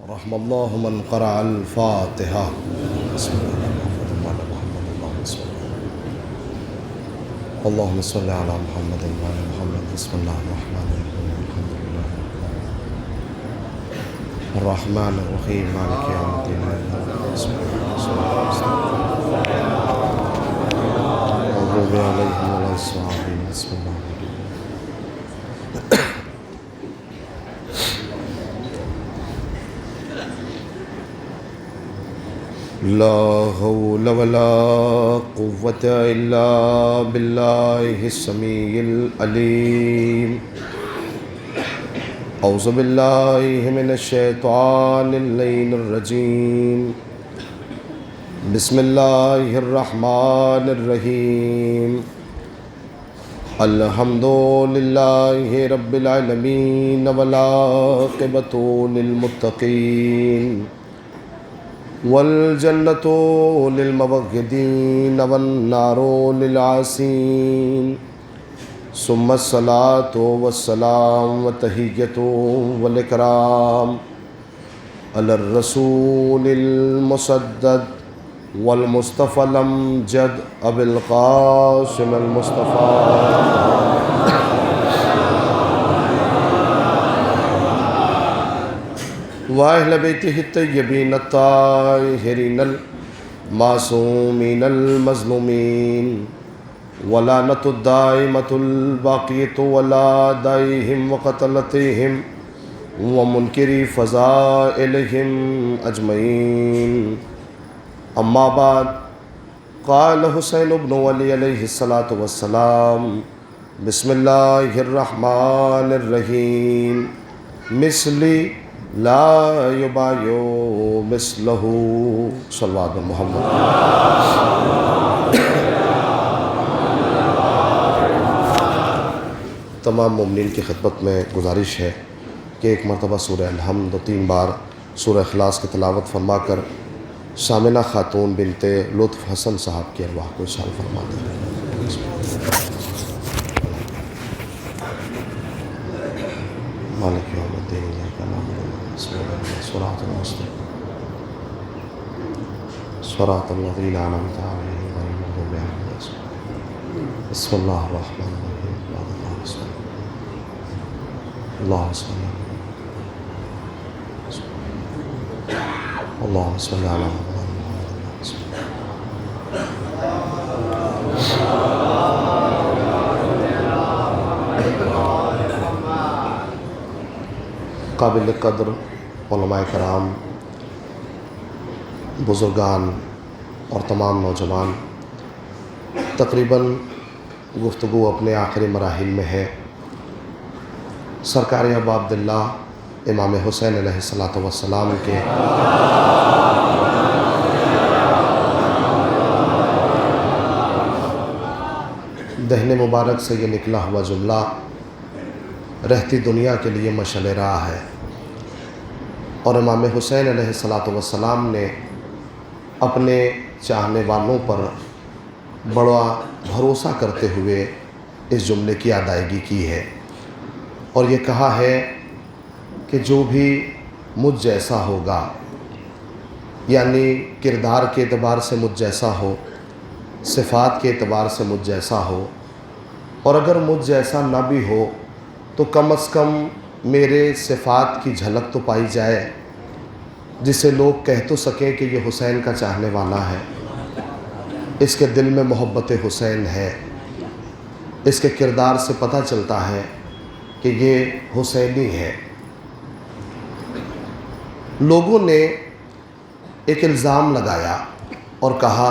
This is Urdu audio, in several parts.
رحم اللہ من قرأ الفاتحہ بسم اللہ الرحمن الرحیم اللہم صلی علی محمد وعلی محمد بسم اللہ الرحمن الرحیم الحمد للہ الرحمن الرحیم مالک یوم الدین المغضوب علیہم ولا الضالین بسم اللہ لا حول ولا قوة إلا بالله السميع العليم أعوذ بالله من الشيطان اللعين الرجيم بسم الله الرحمن الرحيم الحمد لله رب العالمين والعاقبة للمتقين والجنة للموحدين والنار للعاصين ثم الصلاة والسلام والتحية والإكرام على الرسول المسدد والمصطفى الأمجد أبي القاسم المصطفى وأهل بيته الطيبين الطاهرين المعصومين المظلومين ولعنة الدائمة الباقية ولا دائهم وقتلتهم ومنكري فضائلهم أجمعين أما بعد قال حسين بن علي عليه الصلاة والسلام بسم الله الرحمن الرحيم مثلي لا یبایو مثلہ صلوات محمد تمام مومنین کی خدمت میں گزارش ہے کہ ایک مرتبہ سورہ الحمد و 3 بار سورہ اخلاص کی تلاوت فرما کر سامنہ خاتون بنت لطف حسن صاحب کی ارواح کو ارسال فرما دیں۔ مالک یوم الدین ایاک نعبد صراط المستقیم صراط الذین انعمت علیہم غیر المغضوب علیہم ولا الضالین بسم اللہ الرحمن الرحیم اللہم صلی اللہم صلی علی محمد قابل قدر علماء کرام، بزرگان اور تمام نوجوان، تقریباً گفتگو اپنے آخری مراحل میں ہے۔ سرکار ابا عبداللہ امام حسین علیہ السلام کے دہن مبارک سے یہ نکلا ہوا جملہ رہتی دنیا کے لیے مشعل راہ ہے، اور امام حسین علیہ السلام نے اپنے چاہنے والوں پر بڑا بھروسہ کرتے ہوئے اس جملے کی ادائیگی کی ہے، اور یہ کہا ہے کہ جو بھی مجھ جیسا ہوگا، یعنی کردار کے اعتبار سے مجھ جیسا ہو، صفات کے اعتبار سے مجھ جیسا ہو، اور اگر مجھ جیسا نہ بھی ہو تو کم از کم میرے صفات کی جھلک تو پائی جائے، جسے لوگ کہہ تو سکیں کہ یہ حسین کا چاہنے والا ہے، اس کے دل میں محبت حسین ہے، اس کے کردار سے پتہ چلتا ہے کہ یہ حسینی ہے۔ لوگوں نے ایک الزام لگایا اور کہا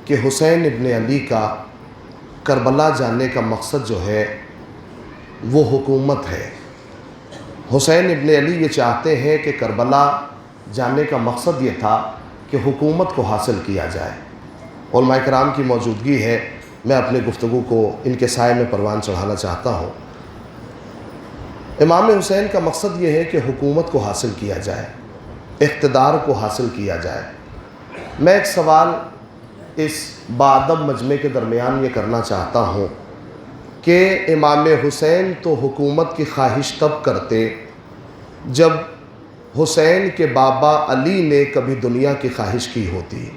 کہ حسین ابن علی کا کربلا جانے کا مقصد جو ہے وہ حکومت ہے۔ حسین ابن علی یہ چاہتے ہیں کہ کربلا جانے کا مقصد یہ تھا کہ حکومت کو حاصل کیا جائے۔ علماء کرام کی موجودگی ہے، میں اپنے گفتگو کو ان کے سائے میں پروان چڑھانا چاہتا ہوں۔ امام حسین کا مقصد یہ ہے کہ حکومت کو حاصل کیا جائے، اقتدار کو حاصل کیا جائے۔ میں ایک سوال اس باادب مجمع کے درمیان یہ کرنا چاہتا ہوں کہ امام حسین تو حکومت کی خواہش تب کرتے جب حسین کے بابا علی نے کبھی دنیا کی خواہش کی ہوتی؟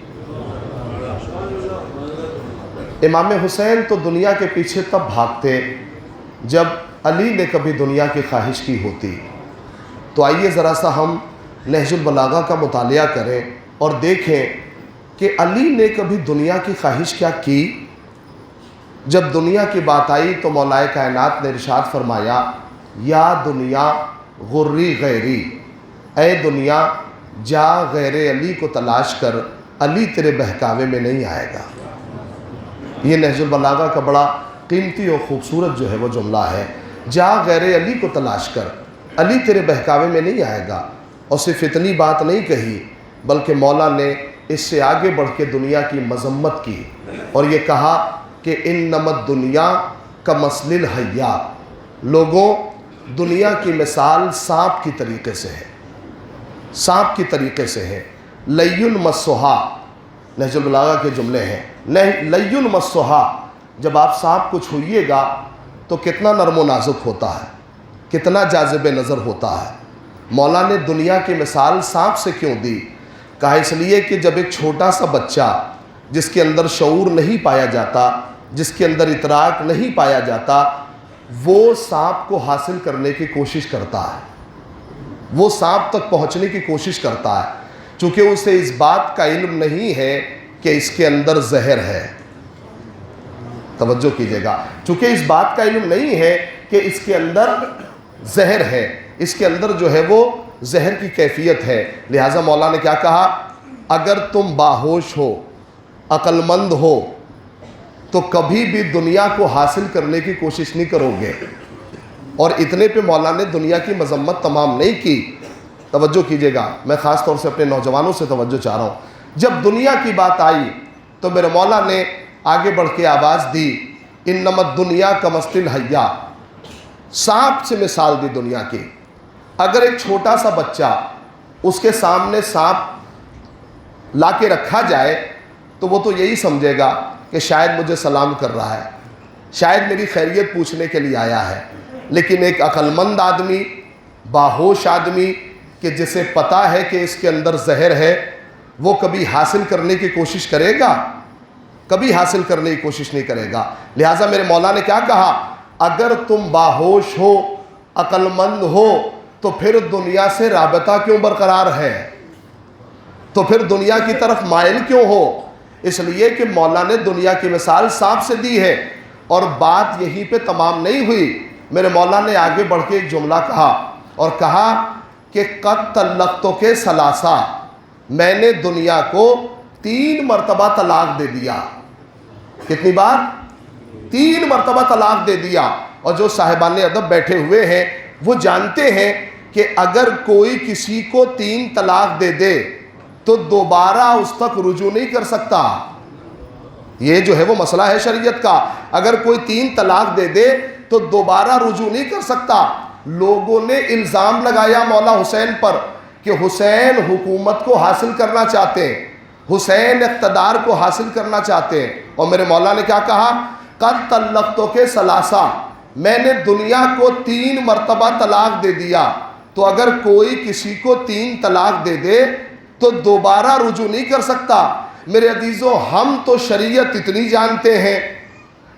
امام حسین تو دنیا کے پیچھے تب بھاگتے جب علی نے کبھی دنیا کی خواہش کی ہوتی۔ تو آئیے ذرا سا ہم نہج البلاغہ کا مطالعہ کریں اور دیکھیں کہ علی نے کبھی دنیا کی خواہش کیا کی۔ جب دنیا کی بات آئی تو مولا کائنات نے ارشاد فرمایا، یا دنیا غری غیری، اے دنیا جا غیر علی کو تلاش کر، علی تیرے بہکاوے میں نہیں آئے گا۔ یہ نہج البلاغہ کا بڑا قیمتی اور خوبصورت جو ہے وہ جملہ ہے، جا غیر علی کو تلاش کر، علی تیرے بہکاوے میں نہیں آئے گا۔ اور صرف اتنی بات نہیں کہی بلکہ مولا نے اس سے آگے بڑھ کے دنیا کی مذمت کی اور یہ کہا کہ انما الدنیا کمثل الحیہ، لوگوں دنیا کی مثال سانپ کی طریقے سے ہے، سانپ کی طریقے سے ہے۔ لیّن مسھا، نہج البلاغہ کے جملے ہیں، لیّن مسھا، جب آپ سانپ کو چھوئیے گا تو کتنا نرم و نازک ہوتا ہے، کتنا جاذب نظر ہوتا ہے۔ مولا نے دنیا کی مثال سانپ سے کیوں دی؟ کہا اس لیے کہ جب ایک چھوٹا سا بچہ جس کے اندر شعور نہیں پایا جاتا، جس کے اندر ادراک نہیں پایا جاتا، وہ سانپ کو حاصل کرنے کی کوشش کرتا ہے، وہ سانپ تک پہنچنے کی کوشش کرتا ہے، چونکہ اسے اس بات کا علم نہیں ہے کہ اس کے اندر زہر ہے۔ توجہ کیجیے گا، چونکہ اس بات کا علم نہیں ہے کہ اس کے اندر زہر ہے، اس کے اندر جو ہے وہ زہر کی کیفیت ہے۔ لہٰذا مولا نے کیا کہا، اگر تم باہوش ہو، عقل مند ہو تو کبھی بھی دنیا کو حاصل کرنے کی کوشش نہیں کرو گے۔ اور اتنے پہ مولا نے دنیا کی مذمت تمام نہیں کی۔ توجہ کیجیے گا، میں خاص طور سے اپنے نوجوانوں سے توجہ چاہ رہا ہوں۔ جب دنیا کی بات آئی تو میرے مولا نے آگے بڑھ کے آواز دی، انما الدنیا کمثل الحیہ، سانپ سے مثال دی دنیا کی۔ اگر ایک چھوٹا سا بچہ اس کے سامنے سانپ لا کے رکھا جائے تو وہ تو یہی سمجھے گا کہ شاید مجھے سلام کر رہا ہے، شاید میری خیریت پوچھنے کے لیے آیا ہے۔ لیکن ایک عقل مند آدمی، باہوش آدمی کہ جسے پتہ ہے کہ اس کے اندر زہر ہے، وہ کبھی حاصل کرنے کی کوشش کرے گا؟ کبھی حاصل کرنے کی کوشش نہیں کرے گا۔ لہٰذا میرے مولا نے کیا کہا، اگر تم باہوش ہو، عقل مند ہو تو پھر دنیا سے رابطہ کیوں برقرار ہے؟ تو پھر دنیا کی طرف مائل کیوں ہو؟ اس لیے کہ مولا نے دنیا کی مثال سانپ سے دی ہے۔ اور بات یہیں پہ تمام نہیں ہوئی، میرے مولا نے آگے بڑھ کے ایک جملہ کہا اور کہا کہ قد طلقتک ثلاثا، میں نے دنیا کو 3 مرتبہ طلاق دے دیا۔ کتنی بار؟ 3 مرتبہ طلاق دے دیا۔ اور جو صاحبان ادب بیٹھے ہوئے ہیں وہ جانتے ہیں کہ اگر کوئی کسی کو 3 طلاق دے دے تو دوبارہ اس تک رجوع نہیں کر سکتا۔ یہ جو ہے وہ مسئلہ ہے شریعت کا، اگر کوئی 3 طلاق دے دے تو دوبارہ رجوع نہیں کر سکتا۔ لوگوں نے الزام لگایا مولا حسین پر کہ حسین حکومت کو حاصل کرنا چاہتے ہیں، حسین اقتدار کو حاصل کرنا چاہتے ہیں۔ اور میرے مولا نے کیا کہا، قد طلقتک ثلاثا، میں نے دنیا کو 3 مرتبہ طلاق دے دیا، تو اگر کوئی کسی کو 3 طلاق دے دے تو دوبارہ رجوع نہیں کر سکتا۔ میرے عزیزوں، ہم تو شریعت اتنی جانتے ہیں،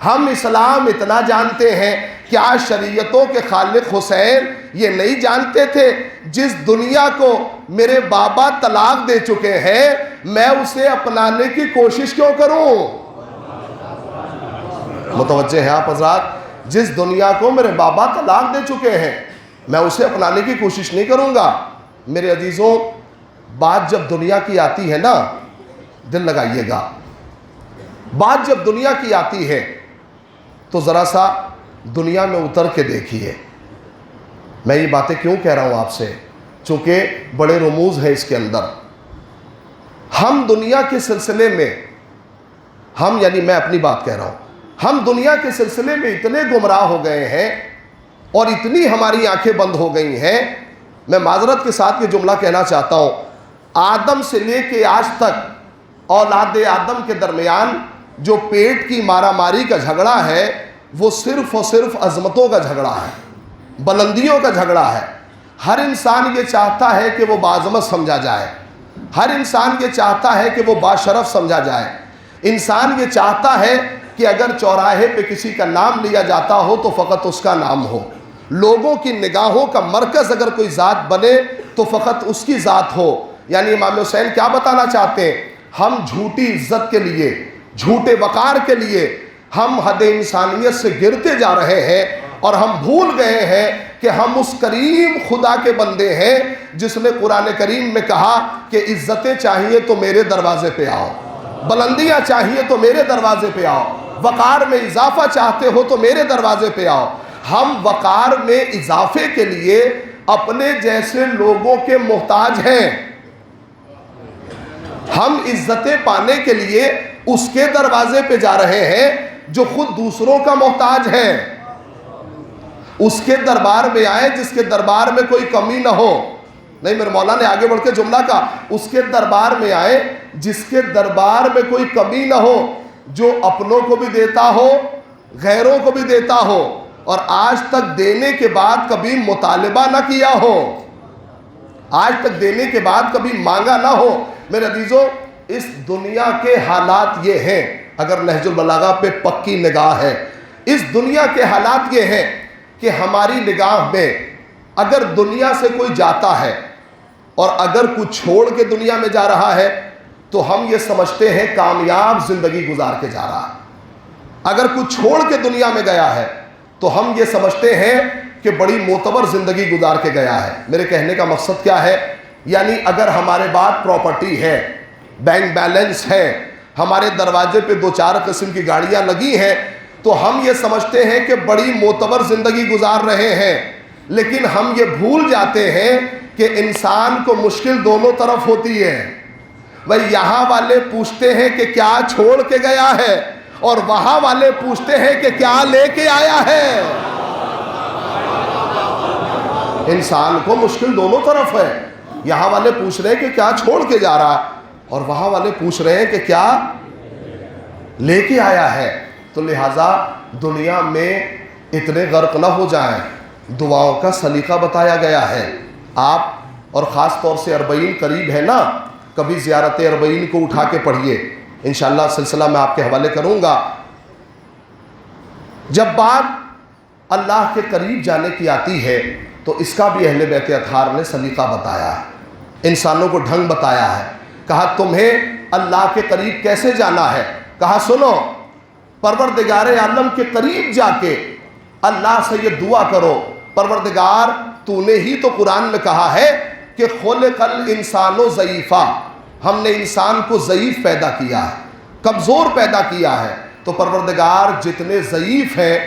ہم اسلام اتنا جانتے ہیں، کیا شریعتوں کے خالق حسین یہ نہیں جانتے تھے جس دنیا کو میرے بابا طلاق دے چکے ہیں میں اسے اپنانے کی کوشش کیوں کروں؟ متوجہ ہیں آپ حضرات؟ جس دنیا کو میرے بابا طلاق دے چکے ہیں میں اسے اپنانے کی کوشش نہیں کروں گا۔ میرے عزیزوں، بات جب دنیا کی آتی ہے نا، دل لگائیے گا، بات جب دنیا کی آتی ہے تو ذرا سا دنیا میں اتر کے دیکھیے۔ میں یہ باتیں کیوں کہہ رہا ہوں آپ سے؟ چونکہ بڑے رموز ہیں اس کے اندر۔ ہم دنیا کے سلسلے میں، ہم یعنی میں اپنی بات کہہ رہا ہوں، ہم دنیا کے سلسلے میں اتنے گمراہ ہو گئے ہیں اور اتنی ہماری آنکھیں بند ہو گئی ہیں۔ میں معذرت کے ساتھ یہ جملہ کہنا چاہتا ہوں، آدم سے لے کے آج تک اولاد آدم کے درمیان جو پیٹ کی مارا ماری کا جھگڑا ہے وہ صرف اور صرف عظمتوں کا جھگڑا ہے، بلندیوں کا جھگڑا ہے۔ ہر انسان یہ چاہتا ہے کہ وہ باعظمت سمجھا جائے، ہر انسان یہ چاہتا ہے کہ وہ باشرف سمجھا جائے، انسان یہ چاہتا ہے کہ اگر چوراہے پہ کسی کا نام لیا جاتا ہو تو فقط اس کا نام ہو، لوگوں کی نگاہوں کا مرکز اگر کوئی ذات بنے تو فقط اس کی ذات ہو۔ یعنی امام حسین کیا بتانا چاہتے ہیں؟ ہم جھوٹی عزت کے لیے، جھوٹے وقار کے لیے ہم حد انسانیت سے گرتے جا رہے ہیں، اور ہم بھول گئے ہیں کہ ہم اس کریم خدا کے بندے ہیں جس نے قرآن کریم میں کہا کہ عزتیں چاہیے تو میرے دروازے پہ آؤ، بلندیاں چاہیے تو میرے دروازے پہ آؤ، وقار میں اضافہ چاہتے ہو تو میرے دروازے پہ آؤ۔ ہم وقار میں اضافے کے لیے اپنے جیسے لوگوں کے محتاج ہیں، ہم عزتیں پانے کے لیے اس کے دروازے پہ جا رہے ہیں جو خود دوسروں کا محتاج ہے۔ اس کے دربار میں آئے جس کے دربار میں کوئی کمی نہ ہو، نہیں میرے مولا نے آگے بڑھ کے جملہ کہا، اس کے دربار میں آئے جس کے دربار میں کوئی کمی نہ ہو، جو اپنوں کو بھی دیتا ہو غیروں کو بھی دیتا ہو، اور آج تک دینے کے بعد کبھی مطالبہ نہ کیا ہو، آج تک دینے کے بعد کبھی مانگا نہ ہو۔ میرے عزیزو، اس دنیا کے حالات یہ ہیں، اگر نہج البلاغہ پہ پکی نگاہ ہے، اس دنیا کے حالات یہ ہیں کہ ہماری نگاہ میں اگر دنیا سے کوئی جاتا ہے اور اگر کچھ چھوڑ کے دنیا میں جا رہا ہے تو ہم یہ سمجھتے ہیں کامیاب زندگی گزار کے جا رہا ہے، اگر کچھ چھوڑ کے دنیا میں گیا ہے تو ہم یہ سمجھتے ہیں کہ بڑی معتبر زندگی گزار کے گیا ہے۔ میرے کہنے کا مقصد کیا ہے؟ یعنی اگر ہمارے بعد پراپرٹی ہے، بینک بیلنس ہے، ہمارے دروازے پہ 2-4 قسم کی گاڑیاں لگی ہیں تو ہم یہ سمجھتے ہیں کہ بڑی معتبر زندگی گزار رہے ہیں، لیکن ہم یہ بھول جاتے ہیں کہ انسان کو مشکل دونوں طرف ہوتی ہے۔ بھئی یہاں والے پوچھتے ہیں کہ کیا چھوڑ کے گیا ہے، اور وہاں والے پوچھتے ہیں کہ کیا لے کے آیا ہے۔ انسان کو مشکل دونوں طرف ہے، یہاں والے پوچھ رہے ہیں کہ کیا چھوڑ کے جا رہا ہے، اور وہاں والے پوچھ رہے ہیں کہ کیا لے کے آیا ہے۔ تو لہٰذا دنیا میں اتنے غرق نہ ہو جائیں، دعاؤں کا سلیقہ بتایا گیا ہے۔ آپ اور خاص طور سے اربعین قریب ہے نا، کبھی زیارت اربعین کو اٹھا کے پڑھیے، انشاءاللہ سلسلہ میں آپ کے حوالے کروں گا۔ جب بات اللہ کے قریب جانے کی آتی ہے تو اس کا بھی اہل بیت اطہار نے سلیقہ بتایا ہے، انسانوں کو ڈھنگ بتایا ہے۔ کہا تمہیں اللہ کے قریب کیسے جانا ہے؟ کہا سنو، پروردگار عالم کے قریب جا کے اللہ سے یہ دعا کرو، پروردگار تو نے ہی تو قرآن میں کہا ہے کہ خلق الانسان ضعیفا، ہم نے انسان کو ضعیف پیدا کیا ہے، کمزور پیدا کیا ہے، تو پروردگار جتنے ضعیف ہیں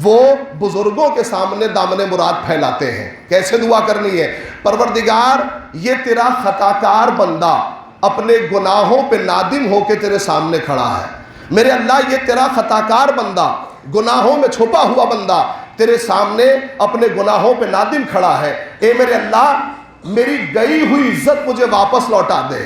وہ بزرگوں کے سامنے دامن مراد پھیلاتے ہیں۔ کیسے دعا کرنی ہے؟ پروردگار یہ تیرا خطا کار بندہ اپنے گناہوں پہ نادم ہو کے تیرے سامنے کھڑا ہے، میرے اللہ یہ تیرا خطا کار بندہ، گناہوں میں چھپا ہوا بندہ تیرے سامنے اپنے گناہوں پہ نادم کھڑا ہے، اے میرے اللہ میری گئی ہوئی عزت مجھے واپس لوٹا دے،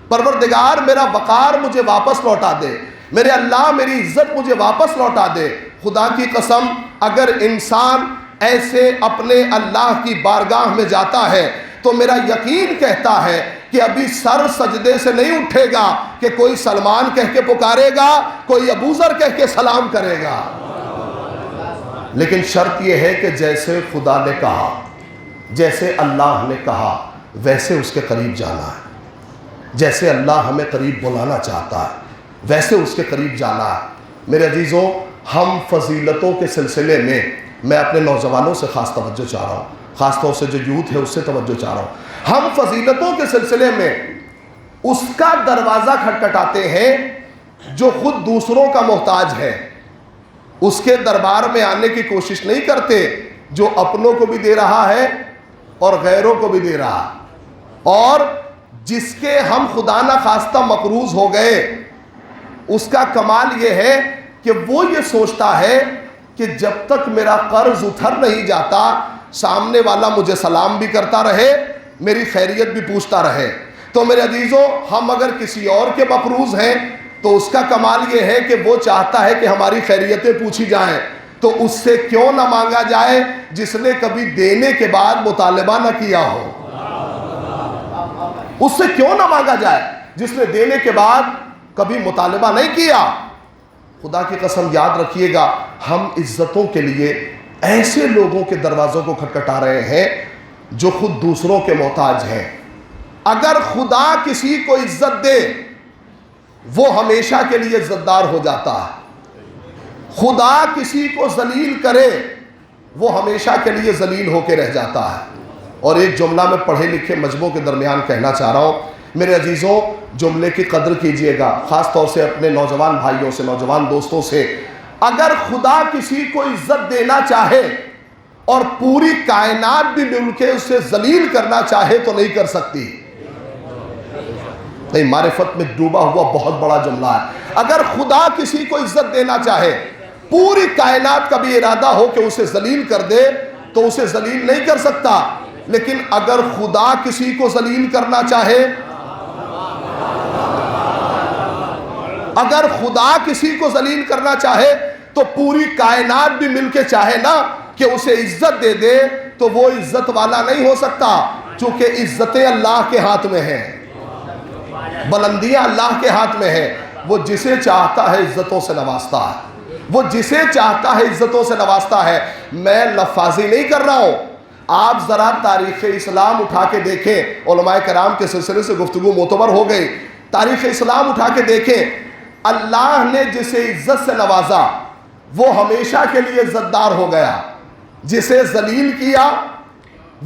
پروردگار میرا وقار مجھے واپس لوٹا دے، میرے اللہ میری عزت مجھے واپس لوٹا دے۔ خدا کی قسم اگر انسان ایسے اپنے اللہ کی بارگاہ میں جاتا ہے تو میرا یقین کہتا ہے کہ ابھی سر سجدے سے نہیں اٹھے گا کہ کوئی سلمان کہہ کے پکارے گا، کوئی ابوذر کہہ کے سلام کرے گا، لیکن شرط یہ ہے کہ جیسے خدا نے کہا، جیسے اللہ نے کہا ویسے اس کے قریب جانا ہے، جیسے اللہ ہمیں قریب بلانا چاہتا ہے ویسے اس کے قریب جانا ہے۔ میرے عزیزوں، ہم فضیلتوں کے سلسلے میں اپنے نوجوانوں سے خاص توجہ چاہ رہا ہوں، خاص طور سے جو یوتھ ہے اس سے توجہ چاہ رہا ہوں، ہم فضیلتوں کے سلسلے میں اس کا دروازہ کھٹکھٹاتے ہیں جو خود دوسروں کا محتاج ہے، اس کے دربار میں آنے کی کوشش نہیں کرتے جو اپنوں کو بھی دے رہا ہے اور غیروں کو بھی دے رہا، اور جس کے ہم خدا نہ خواستہ مقروض ہو گئے اس کا کمال یہ ہے کہ وہ یہ سوچتا ہے کہ جب تک میرا قرض اتر نہیں جاتا سامنے والا مجھے سلام بھی کرتا رہے، میری خیریت بھی پوچھتا رہے۔ تو میرے عزیزوں، ہم اگر کسی اور کے مقروض ہیں تو اس کا کمال یہ ہے کہ وہ چاہتا ہے کہ ہماری خیریتیں پوچھی جائیں، تو اس سے کیوں نہ مانگا جائے جس نے کبھی دینے کے بعد مطالبہ نہ کیا ہو؟ اس سے کیوں نہ مانگا جائے جس نے دینے کے بعد کبھی مطالبہ نہیں کیا؟ خدا کی قسم یاد رکھیے گا، ہم عزتوں کے لیے ایسے لوگوں کے دروازوں کو کھٹکھٹا رہے ہیں جو خود دوسروں کے محتاج ہیں۔ اگر خدا کسی کو عزت دے وہ ہمیشہ کے لیے عزتدار ہو جاتا ہے، خدا کسی کو ذلیل کرے وہ ہمیشہ کے لیے ذلیل ہو کے رہ جاتا ہے۔ اور ایک جملہ میں پڑھے لکھے مجموعوں کے درمیان کہنا چاہ رہا ہوں، میرے عزیزوں جملے کی قدر کیجئے گا، خاص طور سے اپنے نوجوان بھائیوں سے، نوجوان دوستوں سے۔ اگر خدا کسی کو عزت دینا چاہے اور پوری کائنات بھی مل کے اسے ذلیل کرنا چاہے تو نہیں کر سکتی۔ نہیں، معرفت میں ڈوبا ہوا بہت بڑا جملہ ہے۔ اگر خدا کسی کو عزت دینا چاہے، پوری کائنات کا بھی ارادہ ہو کہ اسے ذلیل کر دے تو اسے ذلیل نہیں کر سکتا، لیکن اگر خدا کسی کو ذلیل کرنا چاہے، اگر خدا کسی کو ذلیل کرنا چاہے تو پوری کائنات بھی مل کے چاہے نا کہ اسے عزت دے دے تو وہ عزت والا نہیں ہو سکتا، چونکہ عزتیں اللہ کے ہاتھ میں ہیں، بلندیاں اللہ کے ہاتھ میں ہیں۔ وہ جسے چاہتا ہے عزتوں سے نوازتا ہے، وہ جسے چاہتا ہے عزتوں سے نوازتا ہے۔ میں لفاظی نہیں کر رہا ہوں، آپ ذرا تاریخ اسلام اٹھا کے دیکھیں، علماء کرام کے سلسلے سے گفتگو معتبر ہو گئی، تاریخ اسلام اٹھا کے دیکھیں، اللہ نے جسے عزت سے نوازا وہ ہمیشہ کے لیے عزتدار ہو گیا، جسے ذلیل کیا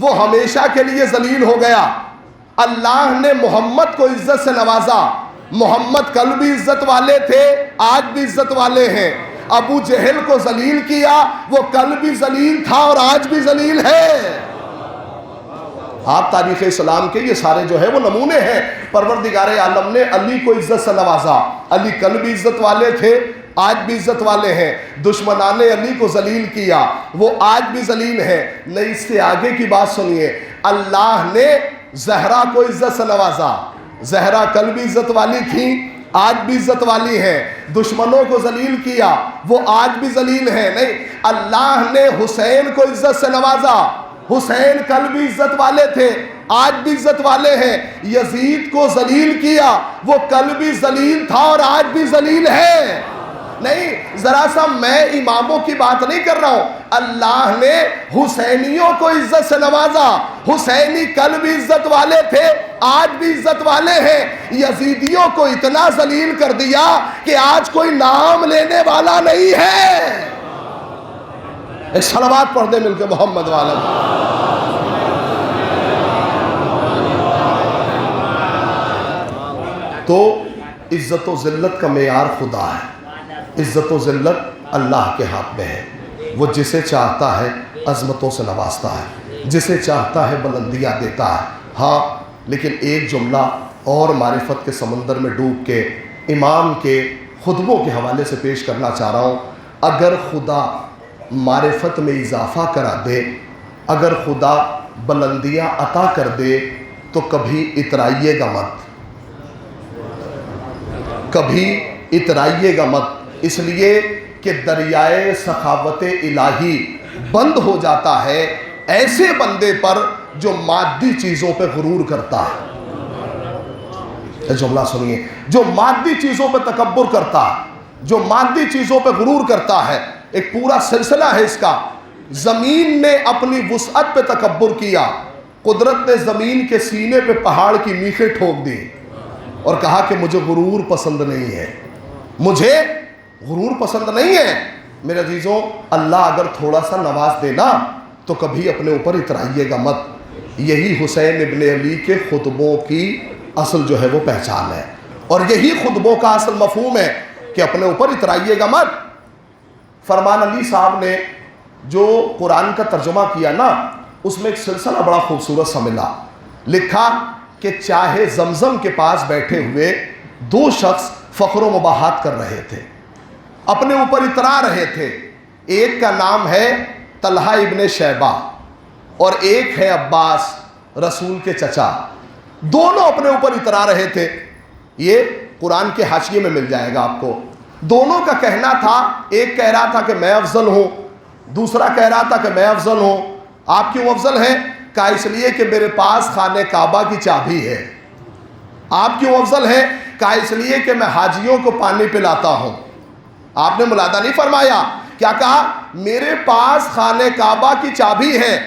وہ ہمیشہ کے لیے ذلیل ہو گیا۔ اللہ نے محمد کو عزت سے نوازا، محمد کل بھی عزت والے تھے، آج بھی عزت والے ہیں۔ ابو جہل کو ذلیل کیا، وہ کل بھی ذلیل تھا اور آج بھی ذلیل ہے۔ آپ تاریخ اسلام کے یہ سارے جو ہے وہ نمونے ہیں۔ پروردگار عالم نے علی کو عزت سے نوازا، علی کل بھی عزت والے تھے، آج بھی عزت والے ہیں۔ دشمنان علی کو ذلیل کیا، وہ آج بھی ذلیل ہیں۔ نہیں، اس سے آگے کی بات سنیے، اللہ نے زہرا کو عزت سے نوازا، زہرا کل بھی عزت والی تھی، آج بھی عزت والی ہیں۔ دشمنوں کو ذلیل کیا، وہ آج بھی ذلیل ہیں۔ نہیں، اللہ نے حسین کو عزت سے نوازا، حسین کل بھی عزت والے تھے، آج بھی عزت والے ہیں۔ یزید کو ذلیل کیا، وہ کل بھی ذلیل تھا اور آج بھی ذلیل ہے۔ نہیں، ذرا سا میں اماموں کی بات نہیں کر رہا ہوں، اللہ نے حسینیوں کو عزت سے نوازا، حسینی کل بھی عزت والے تھے، آج بھی عزت والے ہیں۔ یزیدیوں کو اتنا ذلیل کر دیا کہ آج کوئی نام لینے والا نہیں ہے۔ ایک صلوات پڑھ دے مل کے محمد والا۔ تو عزت و ذلت کا معیار خدا ہے، عزت و ذلت اللہ کے ہاتھ میں ہے۔ وہ جسے چاہتا ہے عظمتوں سے نوازتا ہے، جسے چاہتا ہے بلندیاں دیتا ہے۔ ہاں، لیکن ایک جملہ اور معرفت کے سمندر میں ڈوب کے امام کے خطبوں کے حوالے سے پیش کرنا چاہ رہا ہوں۔ اگر خدا معرفت میں اضافہ کرا دے، اگر خدا بلندیاں عطا کر دے تو کبھی اترائیے گا مت، کبھی اترائیے گا مت، اس لیے کہ دریائے سخاوت الہی بند ہو جاتا ہے ایسے بندے پر جو مادی چیزوں پہ غرور کرتا ہے۔ جملہ سنیے، جو مادی چیزوں پہ تکبر کرتا ہے، جو مادی چیزوں پہ غرور کرتا ہے، ایک پورا سلسلہ ہے اس کا۔ زمین نے اپنی وسعت پہ تکبر کیا، قدرت نے زمین کے سینے پہ پہاڑ کی میخیں ٹھوک دی اور کہا کہ مجھے غرور پسند نہیں ہے، مجھے غرور پسند نہیں ہے۔ میرے عزیزوں، اللہ اگر تھوڑا سا نواز دینا تو کبھی اپنے اوپر اترائیے گا مت۔ یہی حسین ابن علی کے خطبوں کی اصل جو ہے وہ پہچان ہے، اور یہی خطبوں کا اصل مفہوم ہے کہ اپنے اوپر اترائیے گا مت۔ فرمان علی صاحب نے جو قرآن کا ترجمہ کیا نا، اس میں ایک سلسلہ بڑا خوبصورت سا ملا۔ لکھا کہ چاہے زمزم کے پاس بیٹھے ہوئے دو شخص فخر و مباحات کر رہے تھے، اپنے اوپر اترا رہے تھے۔ ایک کا نام ہے طلحہ ابن شیبہ اور ایک ہے عباس، رسول کے چچا۔ دونوں اپنے اوپر اترا رہے تھے، یہ قرآن کے حاشیے میں مل جائے گا آپ کو۔ دونوں کا کہنا تھا، ایک کہہ رہا تھا کہ میں افضل ہوں، دوسرا کہہ رہا تھا کہ میں افضل ہوں. آپ کیوں افضل ہیں؟ کہا اس لیے کہ میرے پاس خانہ کعبہ کی چابی ہے. آپ کیوں افضل ہیں؟ کہا اس لیے کہ میں حاجیوں کو پانی پلاتا ہوں. آپ نے ملاحظہ نہیں فرمایا؟ کیا کہا؟ میرے پاس خانہ کعبہ کی چابی ہے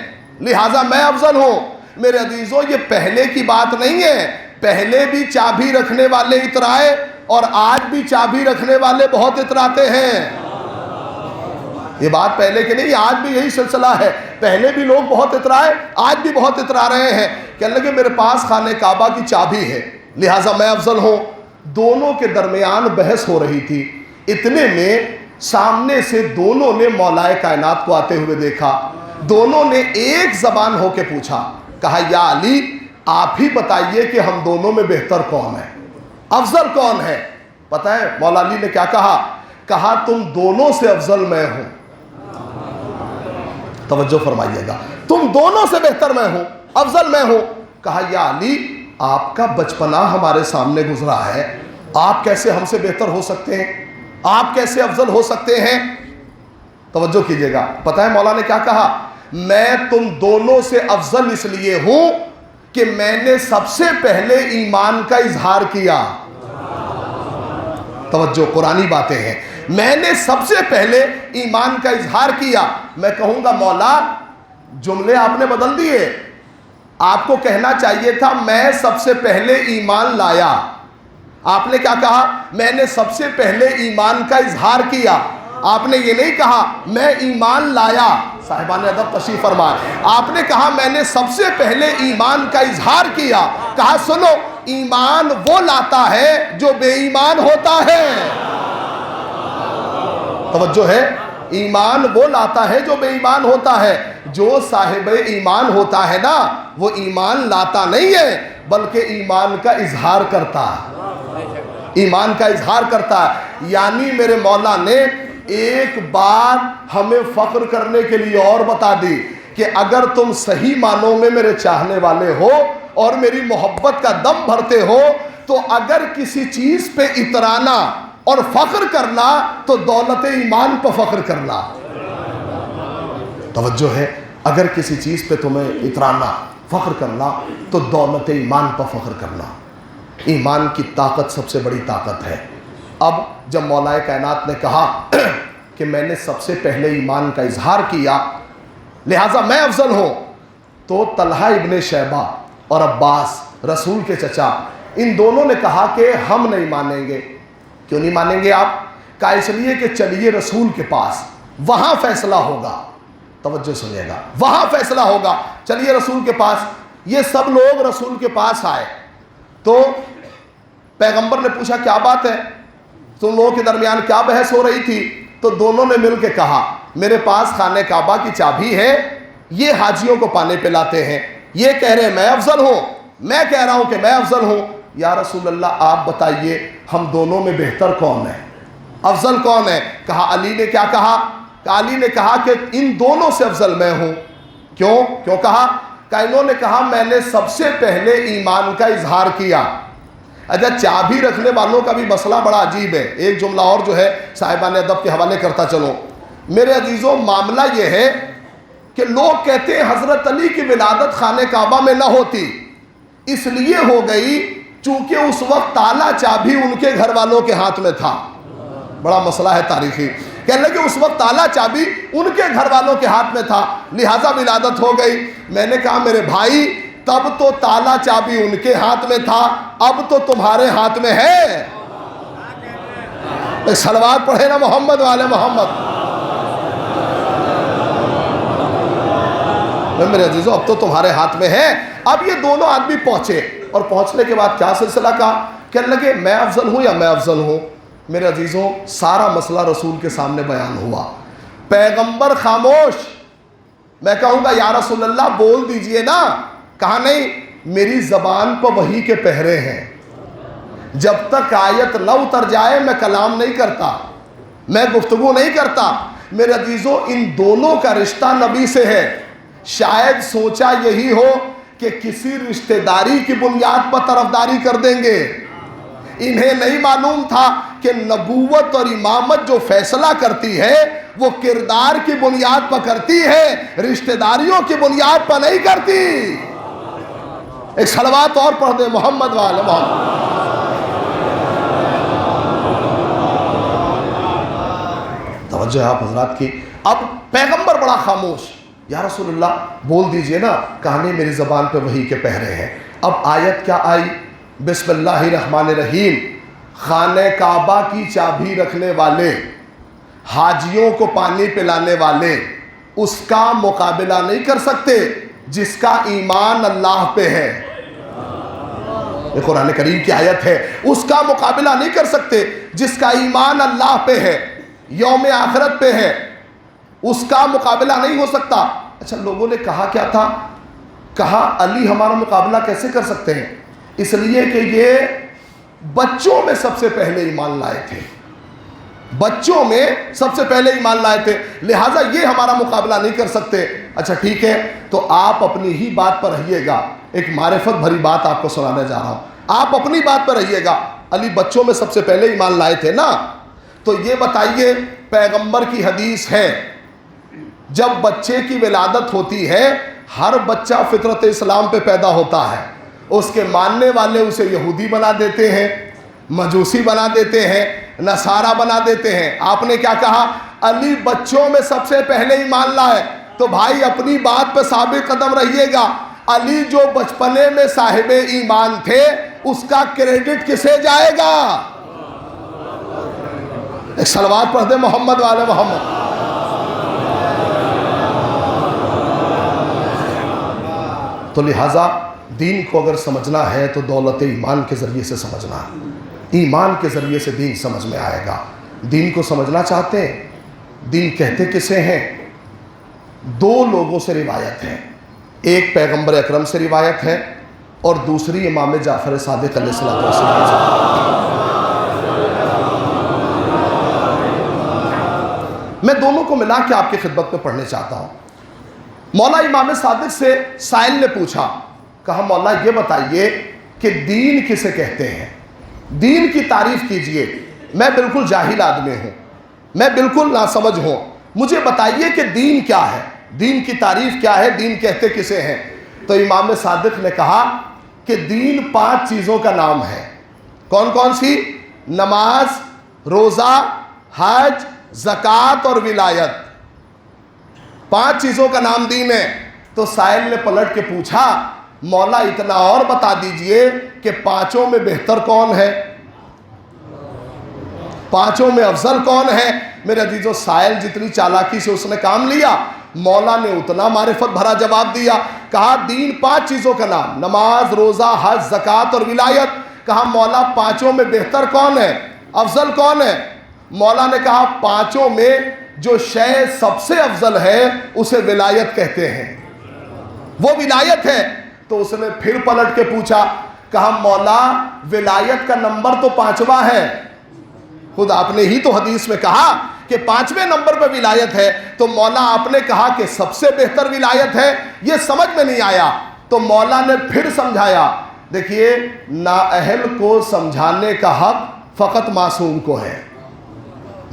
لہٰذا میں افضل ہوں. میرے عزیزوں یہ پہلے کی بات نہیں ہے. پہلے بھی چابی رکھنے والے اترائے اور آج بھی چابی رکھنے والے بہت اتراتے ہیں. یہ بات پہلے کی نہیں، آج بھی یہی سلسلہ ہے. پہلے بھی لوگ بہت اترائے، آج بھی بہت اترا رہے ہیں. کہنے لگے میرے پاس خانہ کعبہ کی چابی ہے لہٰذا میں افضل ہوں. دونوں کے درمیان بحث ہو رہی تھی. اتنے میں سامنے سے دونوں نے مولا کائنات کو آتے ہوئے دیکھا. دونوں نے ایک زبان ہو کے پوچھا، کہا یا علی آپ ہی بتائیے کہ ہم دونوں میں بہتر کون ہے، افضل کون ہے؟ پتہ ہے مولا علی نے کیا کہا؟ کہا تم دونوں سے افضل میں ہوں. توجہ فرمائیے گا، تم دونوں سے بہتر میں ہوں، افضل میں ہوں. کہا یا علی آپ کا بچپنا ہمارے سامنے گزرا ہے، آپ کیسے ہم سے بہتر ہو سکتے ہیں، آپ کیسے افضل ہو سکتے ہیں؟ توجہ کیجئے گا. پتہ ہے مولا نے کیا کہا؟ میں تم دونوں سے افضل اس لیے ہوں کہ میں نے سب سے پہلے ایمان کا اظہار کیا. توجہ، قرآنی باتیں ہیں. میں نے سب سے پہلے ایمان کا اظہار کیا. میں کہوں گا مولا جملے آپ نے بدل دیے. آپ کو کہنا چاہیے تھا میں سب سے پہلے ایمان لایا. آپ نے کیا کہا؟ میں نے سب سے پہلے ایمان کا اظہار کیا. آپ نے یہ نہیں کہا میں ایمان لایا. صاحبان ادب تشریف فرمائے. آپ نے کہا میں نے سب سے پہلے ایمان کا اظہار کیا. کہا سنو، ایمان وہ لاتا ہے جو بے ایمان ہوتا ہے. توجہ ہے، ایمان وہ لاتا ہے جو بے ایمان ہوتا ہے. جو صاحب ایمان ہوتا ہے نا وہ ایمان لاتا نہیں ہے بلکہ ایمان کا اظہار کرتا ہے، ایمان کا اظہار کرتا ہے. یعنی میرے مولا نے ایک بات ہمیں فخر کرنے کے لیے اور بتا دی کہ اگر تم صحیح معنوں میں میرے چاہنے والے ہو اور میری محبت کا دم بھرتے ہو تو اگر کسی چیز پہ اترانا اور فخر کرنا تو دولت ایمان پہ فخر کرنا. توجہ ہے، اگر کسی چیز پہ تمہیں اترانا فخر کرنا تو دولت ایمان پہ فخر کرنا. ایمان کی طاقت سب سے بڑی طاقت ہے. اب جب مولا کائنات نے کہا کہ میں نے سب سے پہلے ایمان کا اظہار کیا لہٰذا میں افضل ہوں، تو طلحہ ابن شیبہ اور عباس رسول کے چچا ان دونوں نے کہا کہ ہم نہیں مانیں گے. کیوں نہیں مانیں گے آپ؟ کہا اس لیے کہ چلیے رسول کے پاس، وہاں فیصلہ ہوگا. توجہ سنیے گا، وہاں فیصلہ ہوگا. چلیے رسول کے پاس. یہ سب لوگ رسول کے پاس آئے تو پیغمبر نے پوچھا کیا بات ہے، تم لوگوں کے درمیان کیا بحث ہو رہی تھی؟ تو دونوں نے مل کے کہا میرے پاس خانہ کعبہ کی چابی ہے، یہ حاجیوں کو پانی پلاتے ہیں، یہ کہہ رہے ہیں میں افضل ہوں، میں کہہ رہا ہوں کہ میں افضل ہوں. یا رسول اللہ آپ بتائیے ہم دونوں میں بہتر کون ہے، افضل کون ہے؟ کہا علی نے کیا کہا؟ علی نے کہا کہ ان دونوں سے افضل میں ہوں. کیوں کہا؟ کہ انہوں نے کہا میں نے سب سے پہلے ایمان کا اظہار کیا. اچھا چابی رکھنے والوں کا بھی مسئلہ بڑا عجیب ہے. ایک جملہ اور جو ہے صاحبان ادب کے حوالے کرتا چلوں. میرے عزیزوں معاملہ یہ ہے کہ لوگ کہتے ہیں حضرت علی کی ولادت خانہ کعبہ میں نہ ہوتی، اس لیے ہو گئی چونکہ اس وقت تالا چابی ان کے گھر والوں کے ہاتھ میں تھا. بڑا مسئلہ ہے تاریخی. کہنے لگے اس وقت تالا چابی ان کے گھر والوں کے ہاتھ میں تھا لہٰذا ولادت ہو گئی. میں نے کہا میرے بھائی تب تو تالا چابی ان کے ہاتھ میں تھا، اب تو تمہارے ہاتھ میں ہے. صلوات پڑھے نا محمد والے محمد. میرے عزیزوں اب تو تمہارے ہاتھ میں ہے. اب یہ دونوں آدمی پہنچے اور پہنچنے کے بعد کیا سلسلہ کہا؟ کہنے لگے میں افضل ہوں یا میں افضل ہوں. میرے عزیزوں سارا مسئلہ رسول کے سامنے بیان ہوا. پیغمبر خاموش. میں کہوں گا یا رسول اللہ بول دیجئے نا. کہا نہیں، میری زبان پر وحی کے پہرے ہیں، جب تک آیت نہ اتر جائے میں کلام نہیں کرتا، میں گفتگو نہیں کرتا. میرے عزیزوں ان دونوں کا رشتہ نبی سے ہے. شاید سوچا یہی ہو کہ کسی رشتہ داری کی بنیاد پر طرفداری کر دیں گے، انہیں نہیں معلوم تھا کہ نبوت اور امامت جو فیصلہ کرتی ہے وہ کردار کی بنیاد پر کرتی ہے، رشتہ داریوں کی بنیاد پر نہیں کرتی۔ ایک صلوات اور پڑھ دیں محمد وعلی محمد۔ توجہ آپ حضرات کی۔ اب پیغمبر بڑا خاموش، یا رسول اللہ بول دیجئے نا، کہانی میری زبان پہ وحی کے پہرے ہیں۔ اب آیت کیا آئی؟ بسم اللہ الرحمن الرحیم، خانہ کعبہ کی چابی رکھنے والے، حاجیوں کو پانی پلانے والے اس کا مقابلہ نہیں کر سکتے جس کا ایمان اللہ پہ ہے۔ یہ قرآن کریم کی آیت ہے، اس کا مقابلہ نہیں کر سکتے جس کا ایمان اللہ پہ ہے، یوم آخرت پہ ہے، اس کا مقابلہ نہیں ہو سکتا۔ اچھا لوگوں نے کہا کیا تھا؟ کہا علی ہمارا مقابلہ کیسے کر سکتے ہیں؟ اس لیے کہ یہ بچوں میں سب سے پہلے ایمان لائے تھے، بچوں میں سب سے پہلے ایمان لائے تھے، لہٰذا یہ ہمارا مقابلہ نہیں کر سکتے۔ اچھا ٹھیک ہے، تو آپ اپنی ہی بات پر رہیے گا، ایک معرفت بھری بات آپ کو سنانے جا رہا ہوں، آپ اپنی بات پر رہیے گا۔ علی بچوں میں سب سے پہلے ایمان لائے تھے نا، تو یہ بتائیے، پیغمبر کی حدیث ہے جب بچے کی ولادت ہوتی ہے، ہر بچہ فطرت اسلام پہ پیدا ہوتا ہے، اس کے ماننے والے اسے یہودی بنا دیتے ہیں، مجوسی بنا دیتے ہیں، نصارہ بنا دیتے ہیں۔ آپ نے کیا کہا؟ علی بچوں میں سب سے پہلے ایمان لائے۔ تو بھائی اپنی بات پہ ثابت قدم رہیے گا، علی جو بچپنے میں صاحب ایمان تھے اس کا کریڈٹ کسے جائے گا؟ ایک صلوات پڑھ دے محمد والے محمد۔ تو لہٰذا دین کو اگر سمجھنا ہے تو دولت ایمان کے ذریعے سے سمجھنا ہے، ایمان کے ذریعے سے دین سمجھ میں آئے گا۔ دین کو سمجھنا چاہتے ہیں؟ دین کہتے کسے ہیں؟ دو لوگوں سے روایت ہے، ایک پیغمبر اکرم سے روایت ہے اور دوسری امام جعفر صادق علیہ السلام سے۔ میں دونوں کو ملا کے آپ کی خدمت میں پڑھنے چاہتا ہوں۔ مولا امام صادق سے سائل نے پوچھا، کہا مولا یہ بتائیے کہ دین کسے کہتے ہیں؟ دین کی تعریف کیجئے، میں بالکل جاہل آدمی ہوں، میں بالکل ناسمجھ ہوں، مجھے بتائیے کہ دین کیا ہے، دین کی تعریف کیا ہے، دین کہتے کسے ہیں؟ تو امام صادق نے کہا کہ دین 5 چیزوں کا نام ہے۔ کون کون سی؟ نماز، روزہ، حج، زکوٰۃ اور ولایت، 5 چیزوں کا نام دین ہے۔ تو سائل نے پلٹ کے پوچھا، مولا اتنا اور بتا دیجئے کہ 5 میں بہتر کون ہے، 5 میں افضل کون ہے؟ میرے عزیزو، سائل جتنی چالاکی سے اس نے کام لیا، مولا نے اتنا معرفت بھرا جواب دیا۔ کہا دین 5 چیزوں کا نام، نماز، روزہ، حج، زکوٰۃ اور ولایت۔ کہا مولا 5 میں بہتر کون ہے، افضل کون ہے؟ مولا نے کہا 5 میں جو شے سب سے افضل ہے اسے ولایت کہتے ہیں، وہ ولایت ہے۔ تو اس نے پھر پلٹ کے پوچھا، کہا مولا ولایت کا نمبر تو 5واں ہے، خود آپ نے ہی تو حدیث میں کہا کہ 5ویں نمبر پہ ولایت ہے، تو مولا آپ نے کہا کہ سب سے بہتر ولایت ہے، یہ سمجھ میں نہیں آیا۔ تو مولا نے پھر سمجھایا۔ دیکھیے، نااہل کو سمجھانے کا حق فقط معصوم کو ہے،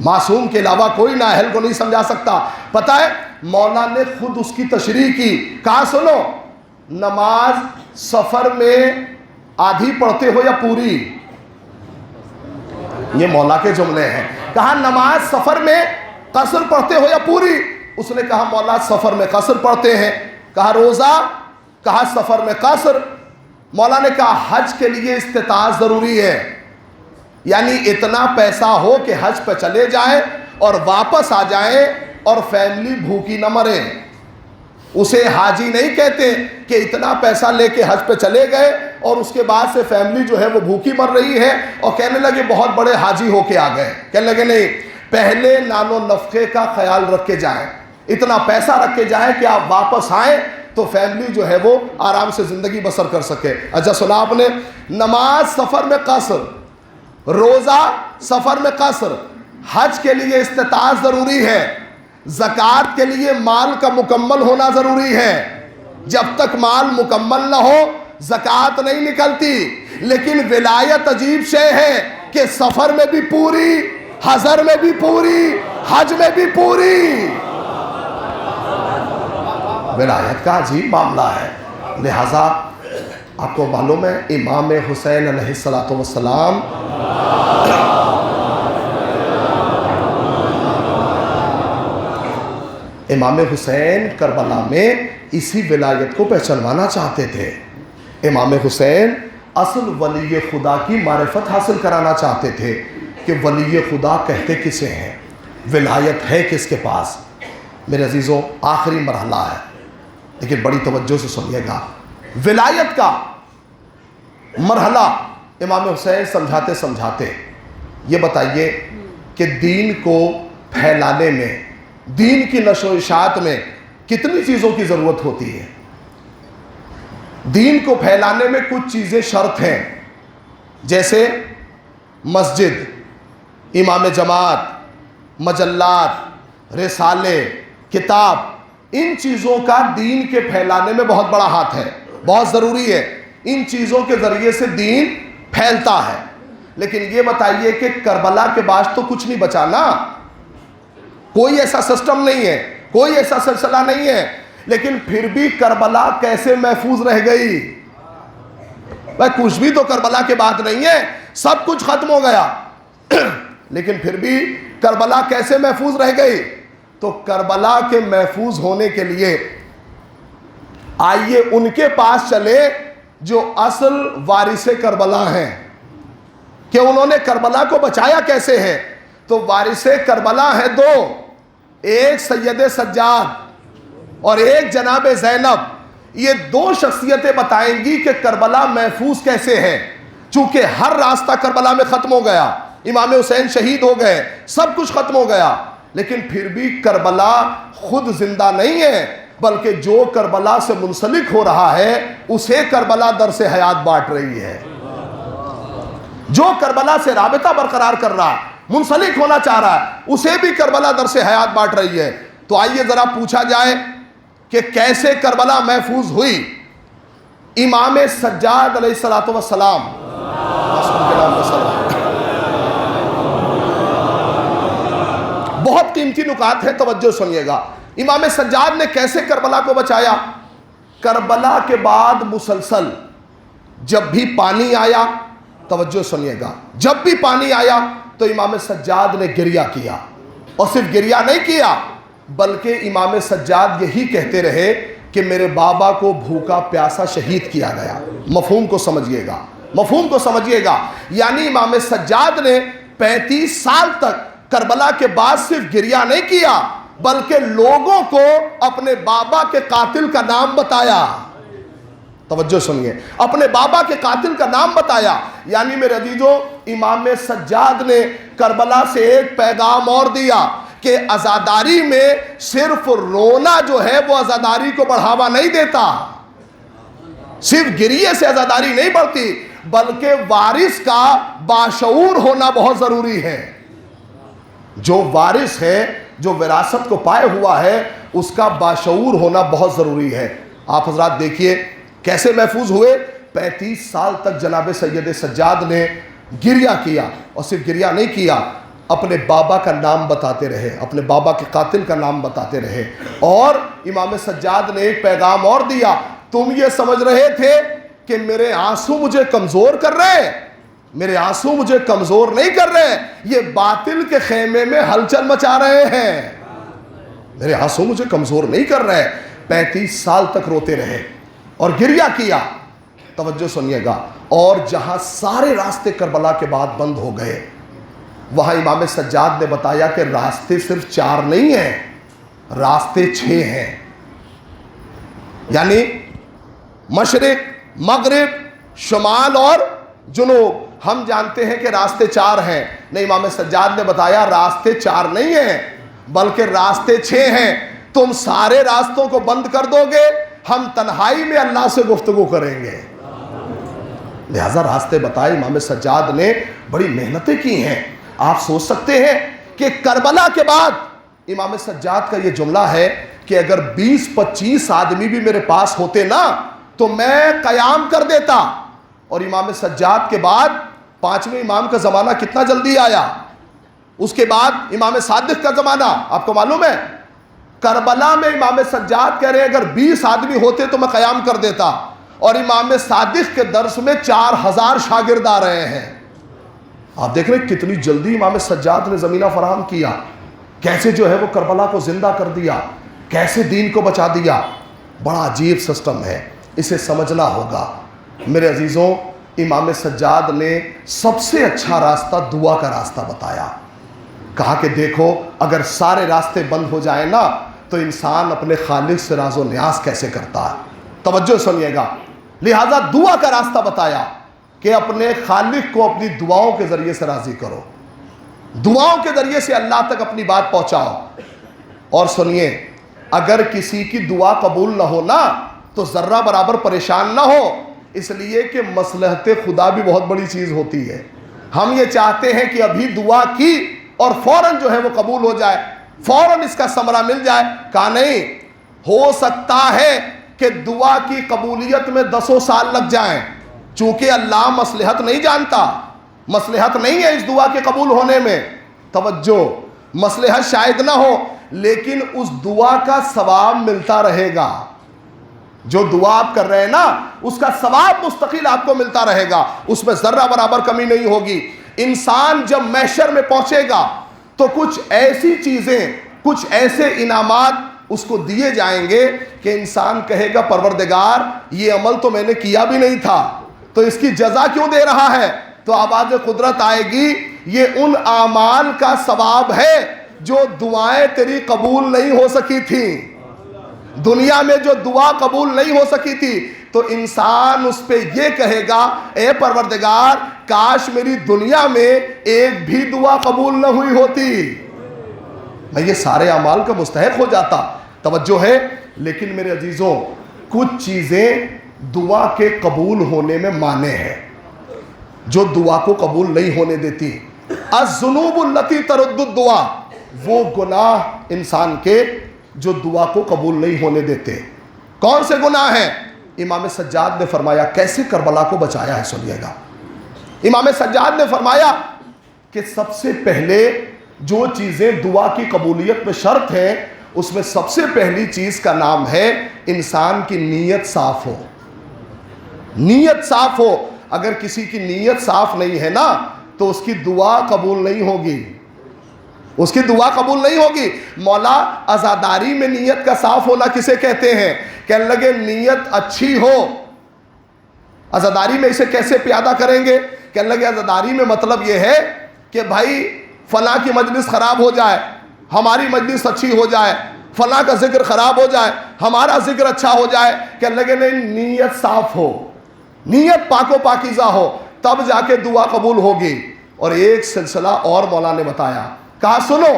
معصوم کے علاوہ کوئی نااہل کو نہیں سمجھا سکتا۔ پتہ ہے مولا نے خود اس کی تشریح کی، کہا سنو، نماز سفر میں آدھی پڑھتے ہو یا پوری؟ یہ مولا کے جملے ہیں۔ کہا نماز سفر میں قصر پڑھتے ہو یا پوری؟ اس نے کہا مولا سفر میں قصر پڑھتے ہیں۔ کہا روزہ؟ کہا سفر میں قصر۔ مولا نے کہا حج کے لیے استطاعت ضروری ہے، یعنی اتنا پیسہ ہو کہ حج پہ چلے جائیں اور واپس آ جائیں اور فیملی بھوکی نہ مرے۔ اسے حاجی نہیں کہتے کہ اتنا پیسہ لے کے حج پہ چلے گئے اور اس کے بعد سے فیملی جو ہے وہ بھوکی مر رہی ہے اور کہنے لگے بہت بڑے حاجی ہو کے آ گئے۔ کہنے لگے نہیں، پہلے نان و نفقے کا خیال رکھ کے جائیں، اتنا پیسہ رکھ کے جائیں کہ آپ واپس آئیں تو فیملی جو ہے وہ آرام سے زندگی بسر کر سکے۔ اچھا سنا آپ نے، نماز سفر میں قصر، روزہ سفر میں قصر، حج کے لیے استطاعت ضروری ہے، زکوٰۃ کے لیے مال کا مکمل ہونا ضروری ہے، جب تک مال مکمل نہ ہو زکوٰۃ نہیں نکلتی۔ لیکن ولایت عجیب شے ہے کہ سفر میں بھی پوری، حضر میں بھی پوری، حج میں بھی پوری۔ ولایت کا عجیب معاملہ ہے۔ لہذا آپ کو معلوم ہے امام حسین علیہ السلام امام حسین کربلا میں اسی ولایت کو پہچانوانا چاہتے تھے۔ امام حسین اصل ولی خدا کی معرفت حاصل کرانا چاہتے تھے کہ ولی خدا کہتے کسے ہیں، ولایت ہے کس کے پاس۔ میرے عزیزوں، آخری مرحلہ ہے لیکن بڑی توجہ سے سنیے گا۔ ولایت کا مرحلہ امام حسین سمجھاتے سمجھاتے یہ بتائیے کہ دین کو پھیلانے میں، دین کی نشر و اشاعت میں کتنی چیزوں کی ضرورت ہوتی ہے؟ دین کو پھیلانے میں کچھ چیزیں شرط ہیں، جیسے مسجد، امام جماعت، مجلات، رسالے، کتاب۔ ان چیزوں کا دین کے پھیلانے میں بہت بڑا ہاتھ ہے، بہت ضروری ہے۔ ان چیزوں کے ذریعے سے دین پھیلتا ہے۔ لیکن یہ بتائیے کہ کربلا کے بعد تو کچھ نہیں بچا نا، کوئی ایسا سسٹم نہیں ہے، کوئی ایسا سلسلہ نہیں ہے، لیکن پھر بھی کربلا کیسے محفوظ رہ گئی؟ بھائی کچھ بھی تو کربلا کے بعد نہیں ہے، سب کچھ ختم ہو گیا، لیکن پھر بھی کربلا کیسے محفوظ رہ گئی؟ تو کربلا کے محفوظ ہونے کے لیے آئیے ان کے پاس چلے جو اصل وارث کربلا ہیں کہ انہوں نے کربلا کو بچایا کیسے ہے۔ تو وارث کربلا ہیں دو، ایک سید سجاد اور ایک جناب زینب۔ یہ دو شخصیتیں بتائیں گی کہ کربلا محفوظ کیسے ہے، چونکہ ہر راستہ کربلا میں ختم ہو گیا، امام حسین شہید ہو گئے، سب کچھ ختم ہو گیا، لیکن پھر بھی کربلا خود زندہ نہیں ہے، بلکہ جو کربلا سے منسلک ہو رہا ہے اسے کربلا درس حیات بانٹ رہی ہے۔ جو کربلا سے رابطہ برقرار کر رہا ہے، منسلک ہونا چاہ رہا ہے، اسے بھی کربلا درس حیات بانٹ رہی ہے۔ تو آئیے ذرا پوچھا جائے کہ کیسے کربلا محفوظ ہوئی۔ امام سجاد علیہ السلام بہت قیمتی نکات ہے، توجہ سنیے گا۔ امام سجاد نے کیسے کربلا کو بچایا؟ کربلا کے بعد مسلسل جب بھی پانی آیا، توجہ سنیے گا، جب بھی پانی آیا تو امام سجاد نے گریہ کیا، اور صرف گریہ نہیں کیا بلکہ امام سجاد یہی کہتے رہے کہ میرے بابا کو بھوکا پیاسا شہید کیا گیا۔ مفہوم کو سمجھیے گا، مفہوم کو سمجھیے گا۔ یعنی امام سجاد نے 35 سال تک کربلا کے بعد صرف گریہ نہیں کیا بلکہ لوگوں کو اپنے بابا کے قاتل کا نام بتایا۔ توجہ سنیے، اپنے بابا کے قاتل کا نام بتایا۔ یعنی میرے عزیزو، امام سجاد نے کربلا سے ایک پیغام اور دیا کہ عزاداری میں صرف رونا جو ہے وہ عزاداری کو بڑھاوا نہیں دیتا، صرف گریے سے عزاداری نہیں بڑھتی، بلکہ وارث کا باشعور ہونا بہت ضروری ہے۔ جو وارث ہے، جو وراثت کو پائے ہوا ہے، اس کا باشعور ہونا بہت ضروری ہے۔ آپ حضرات دیکھیے کیسے محفوظ ہوئے۔ 35 سال تک جناب سید سجاد نے گریہ کیا، اور صرف گریہ نہیں کیا، اپنے بابا کا نام بتاتے رہے، اپنے بابا کے قاتل کا نام بتاتے رہے۔ اور امام سجاد نے ایک پیغام اور دیا، تم یہ سمجھ رہے تھے کہ میرے آنسو مجھے کمزور کر رہے، میرے آنسو مجھے کمزور نہیں کر رہے، یہ باطل کے خیمے میں ہلچل مچا رہے ہیں، میرے آنسو مجھے کمزور نہیں کر رہے۔ 35 سال تک روتے رہے اور گریہ کیا۔ توجہ سنیے گا، اور جہاں سارے راستے کربلا کے بعد بند ہو گئے، وہاں امام سجاد نے بتایا کہ راستے صرف 4 نہیں ہیں، راستے 6 ہیں۔ یعنی مشرق، مغرب، شمال اور جنوب۔ ہم جانتے ہیں کہ راستے 4 ہیں، نہیں، امام سجاد نے بتایا راستے 4 نہیں ہیں بلکہ راستے 6 ہیں۔ تم سارے راستوں کو بند کر دو گے، ہم تنہائی میں اللہ سے گفتگو کریں گے۔ لہذا راستے بتائے امام سجاد نے، بڑی محنتیں کی ہیں۔ آپ سوچ سکتے ہیں کہ کربلا کے بعد امام سجاد کا یہ جملہ ہے کہ اگر 20-25 آدمی بھی میرے پاس ہوتے نا تو میں قیام کر دیتا، اور امام سجاد کے بعد پانچویں امام کا زمانہ کتنا جلدی آیا. اس کے بعد امام صادق کا زمانہ. آپ کو معلوم ہے کربلا میں امام سجاد کہہ رہے ہیں اگر 20 آدمی ہوتے تو میں قیام کر دیتا, اور امام صادق کے درس میں 4000 شاگرد آ رہے ہیں. آپ دیکھ رہے ہیں کتنی جلدی امام سجاد نے زمینہ فراہم کیا, کیسے جو ہے وہ کربلا کو زندہ کر دیا, کیسے دین کو بچا دیا. بڑا عجیب سسٹم ہے, اسے سمجھنا ہوگا. میرے عزیزوں, امام سجاد نے سب سے اچھا راستہ دعا کا راستہ بتایا. کہا کہ دیکھو اگر سارے راستے بند ہو جائیں نا تو انسان اپنے خالق سے راز و نیاز کیسے کرتا ہے. توجہ سنیے گا. لہذا دعا کا راستہ بتایا کہ اپنے خالق کو اپنی دعاؤں کے ذریعے سے راضی کرو, دعاؤں کے ذریعے سے اللہ تک اپنی بات پہنچاؤ. اور سنیے, اگر کسی کی دعا قبول نہ ہو نا تو ذرہ برابر پریشان نہ ہو, اس لیے کہ مصلحت خدا بھی بہت بڑی چیز ہوتی ہے. ہم یہ چاہتے ہیں کہ ابھی دعا کی اور فوراً جو ہے وہ قبول ہو جائے, فوراً اس کا ثمرہ مل جائے. کہا نہیں, ہو سکتا ہے کہ دعا کی قبولیت میں 10 سال لگ جائیں, چونکہ اللہ مصلحت نہیں جانتا, مصلحت نہیں ہے اس دعا کے قبول ہونے میں. توجہ, مصلحت شاید نہ ہو لیکن اس دعا کا ثواب ملتا رہے گا. جو دعا آپ کر رہے ہیں نا اس کا ثواب مستقل آپ کو ملتا رہے گا, اس میں ذرہ برابر کمی نہیں ہوگی. انسان جب محشر میں پہنچے گا تو کچھ ایسی چیزیں, کچھ ایسے انعامات اس کو دیے جائیں گے کہ انسان کہے گا پروردگار یہ عمل تو میں نے کیا بھی نہیں تھا تو اس کی جزا کیوں دے رہا ہے. تو آواز قدرت آئے گی, یہ ان اعمال کا ثواب ہے جو دعائیں تیری قبول نہیں ہو سکی تھیں. دنیا میں جو دعا قبول نہیں ہو سکی تھی تو انسان اس پہ یہ کہے گا اے پروردگار کاش میری دنیا میں ایک بھی دعا قبول نہ ہوئی ہوتی, میں یہ سارے اعمال کا مستحق ہو جاتا. توجہ ہے. لیکن میرے عزیزوں, کچھ چیزیں دعا کے قبول ہونے میں مانع ہے جو دعا کو قبول نہیں ہونے دیتی. الذنوب التی ترد الدعا, وہ گناہ انسان کے جو دعا کو قبول نہیں ہونے دیتے. کون سے گناہ ہیں؟ امام سجاد نے فرمایا, کیسے کربلا کو بچایا ہے سنیے گا. امام سجاد نے فرمایا کہ سب سے پہلے جو چیزیں دعا کی قبولیت میں شرط ہیں اس میں سب سے پہلی چیز کا نام ہے انسان کی نیت صاف ہو. نیت صاف ہو. اگر کسی کی نیت صاف نہیں ہے نا تو اس کی دعا قبول نہیں ہوگی, اس کی دعا قبول نہیں ہوگی. مولا عزاداری میں نیت کا صاف ہونا کسے کہتے ہیں؟ کہنے لگے نیت اچھی ہو. عزاداری میں اسے کیسے پیادہ کریں گے؟ کہنے لگے عزاداری میں مطلب یہ ہے کہ بھائی فلاں کی مجلس خراب ہو جائے, ہماری مجلس اچھی ہو جائے, فلاں کا ذکر خراب ہو جائے, ہمارا ذکر اچھا ہو جائے. کہنے لگے نہیں, نیت صاف ہو, نیت پاک و پاکیزہ ہو, تب جا کے دعا قبول ہوگی. اور ایک سلسلہ اور مولا نے بتایا, کہا سنو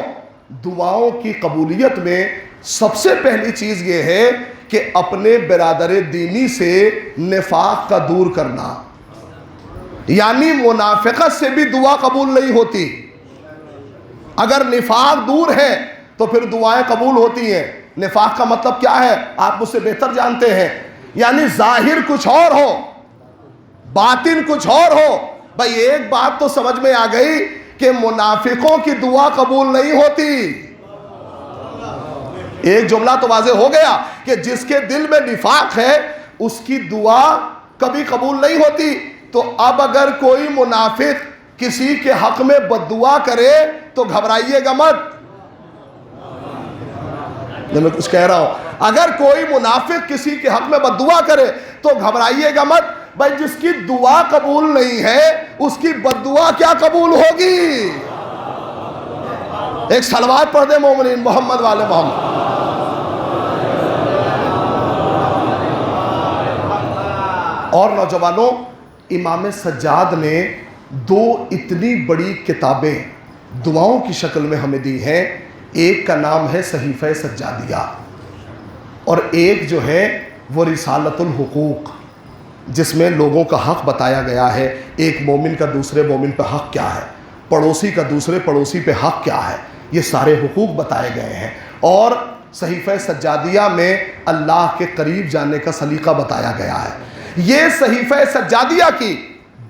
دعاؤں کی قبولیت میں سب سے پہلی چیز یہ ہے کہ اپنے برادر دینی سے نفاق کا دور کرنا. یعنی منافقت سے بھی دعا قبول نہیں ہوتی. اگر نفاق دور ہے تو پھر دعائیں قبول ہوتی ہیں. نفاق کا مطلب کیا ہے آپ مجھ سے بہتر جانتے ہیں, یعنی ظاہر کچھ اور ہو باطن کچھ اور ہو. بھائی ایک بات تو سمجھ میں آ گئی کہ منافقوں کی دعا قبول نہیں ہوتی. ایک جملہ تو واضح ہو گیا کہ جس کے دل میں نفاق ہے اس کی دعا کبھی قبول نہیں ہوتی. تو اب اگر کوئی منافق کسی کے حق میں بد دعا کرے تو گھبرائیے گا مت. میں کچھ کہہ رہا ہوں, اگر کوئی منافق کسی کے حق میں بد دعا کرے تو گھبرائیے گا مت. بھائی جس کی دعا قبول نہیں ہے اس کی بد دعا کیا قبول ہوگی؟ ایک صلوات پڑھ دے مومنین محمد والے محمد. اور نوجوانوں, امام سجاد نے 2 اتنی بڑی کتابیں دعاؤں کی شکل میں ہمیں دی ہیں. ایک کا نام ہے صحیفہ سجادیہ اور ایک جو ہے وہ رسالۃ الحقوق, جس میں لوگوں کا حق بتایا گیا ہے. ایک مومن کا دوسرے مومن پہ حق کیا ہے, پڑوسی کا دوسرے پڑوسی پہ حق کیا ہے, یہ سارے حقوق بتائے گئے ہیں. اور صحیفہ سجادیہ میں اللہ کے قریب جانے کا سلیقہ بتایا گیا ہے. یہ صحیفہ سجادیہ کی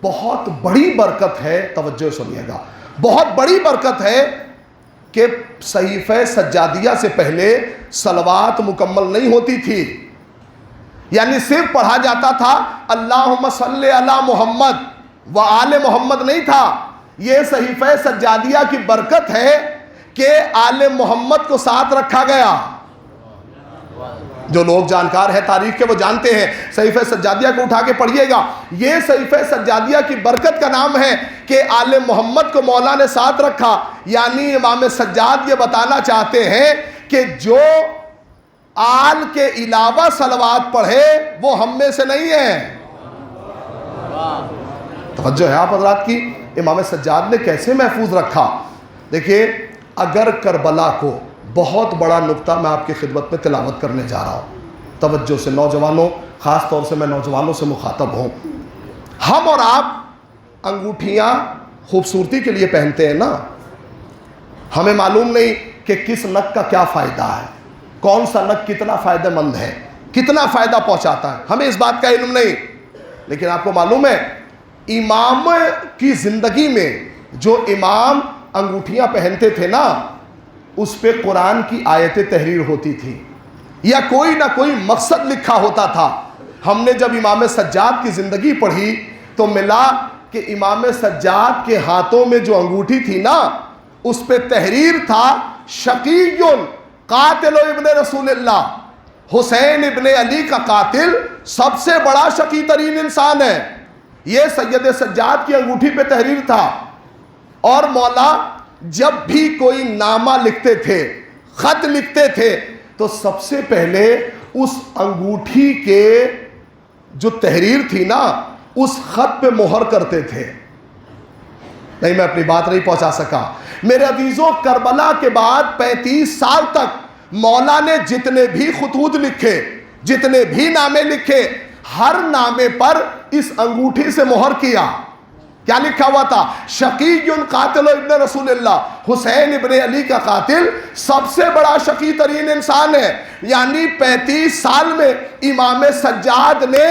بہت بڑی برکت ہے، توجہ سنیے گا، بہت بڑی برکت ہے کہ صحیفہ سجادیہ سے پہلے صلوات مکمل نہیں ہوتی تھی، یعنی صرف پڑھا جاتا تھا اللہم صلی علی محمد و آل محمد نہیں تھا۔ یہ صحیفہ سجادیہ کی برکت ہے کہ آل محمد کو ساتھ رکھا گیا۔ جو لوگ جانکار ہیں تاریخ کے وہ جانتے ہیں، صحیفہ سجادیہ کو اٹھا کے پڑھیے گا، یہ صحیفہ سجادیہ کی برکت کا نام ہے کہ آل محمد کو مولا نے ساتھ رکھا، یعنی امام سجاد یہ بتانا چاہتے ہیں کہ جو آل کے علاوہ صلوات پڑھے وہ ہم میں سے نہیں ہے۔ توجہ ہے آپ حضرات کی، امام سجاد نے کیسے محفوظ رکھا؟ دیکھیے، اگر کربلا کو، بہت بڑا نقطہ میں آپ کی خدمت میں تلاوت کرنے جا رہا ہوں، توجہ سے نوجوانوں، خاص طور سے میں نوجوانوں سے مخاطب ہوں۔ ہم اور آپ انگوٹھیاں خوبصورتی کے لیے پہنتے ہیں نا، ہمیں معلوم نہیں کہ کس نگ کا کیا فائدہ ہے، کون سا نگ کتنا فائدہ مند ہے، کتنا فائدہ پہنچاتا ہے، ہمیں اس بات کا علم نہیں۔ لیکن آپ کو معلوم ہے امام کی زندگی میں جو امام انگوٹھیاں پہنتے تھے نا، اس پہ قرآن کی آیتیں تحریر ہوتی تھی یا کوئی نہ کوئی مقصد لکھا ہوتا تھا۔ ہم نے جب امام سجاد کی زندگی پڑھی تو ملا کہ امام سجاد کے ہاتھوں میں جو انگوٹھی تھی نا، اس پہ تحریر تھا شقی قاتل ابن رسول اللہ، حسین ابن علی کا قاتل سب سے بڑا شقی ترین انسان ہے۔ یہ سید سجاد کی انگوٹھی پہ تحریر تھا۔ اور مولا جب بھی کوئی نامہ لکھتے تھے، خط لکھتے تھے، تو سب سے پہلے اس انگوٹھی کے جو تحریر تھی نا، اس خط پہ مہر کرتے تھے۔ نہیں، میں اپنی بات نہیں پہنچا سکا میرے عزیزوں۔ کربلا کے بعد 35 سال تک مولا نے جتنے بھی خطوط لکھے، جتنے بھی نامے لکھے، ہر نامے پر اس انگوٹھی سے مہر کیا۔ کیا لکھا ہوا تھا؟ شقی قاتل ابن رسول اللہ، حسین ابن علی کا قاتل سب سے بڑا شقی ترین انسان ہے۔ یعنی 35 سال میں امام سجاد نے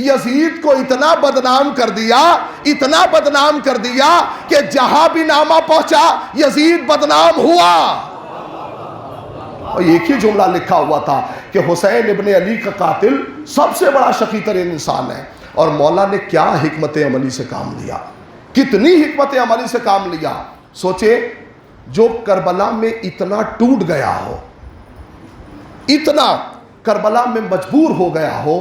یزید کو اتنا بدنام کر دیا، اتنا بدنام کر دیا کہ جہاں بھی نامہ پہنچا یزید بدنام ہوا۔ اور ایک ہی جملہ لکھا ہوا تھا کہ حسین ابن علی کا قاتل سب سے بڑا شقی ترین انسان ہے۔ اور مولا نے کیا حکمت عملی سے کام لیا، کتنی حکمت عملی سے کام لیا۔ سوچے، جو کربلا میں اتنا ٹوٹ گیا ہو، اتنا کربلا میں مجبور ہو گیا ہو،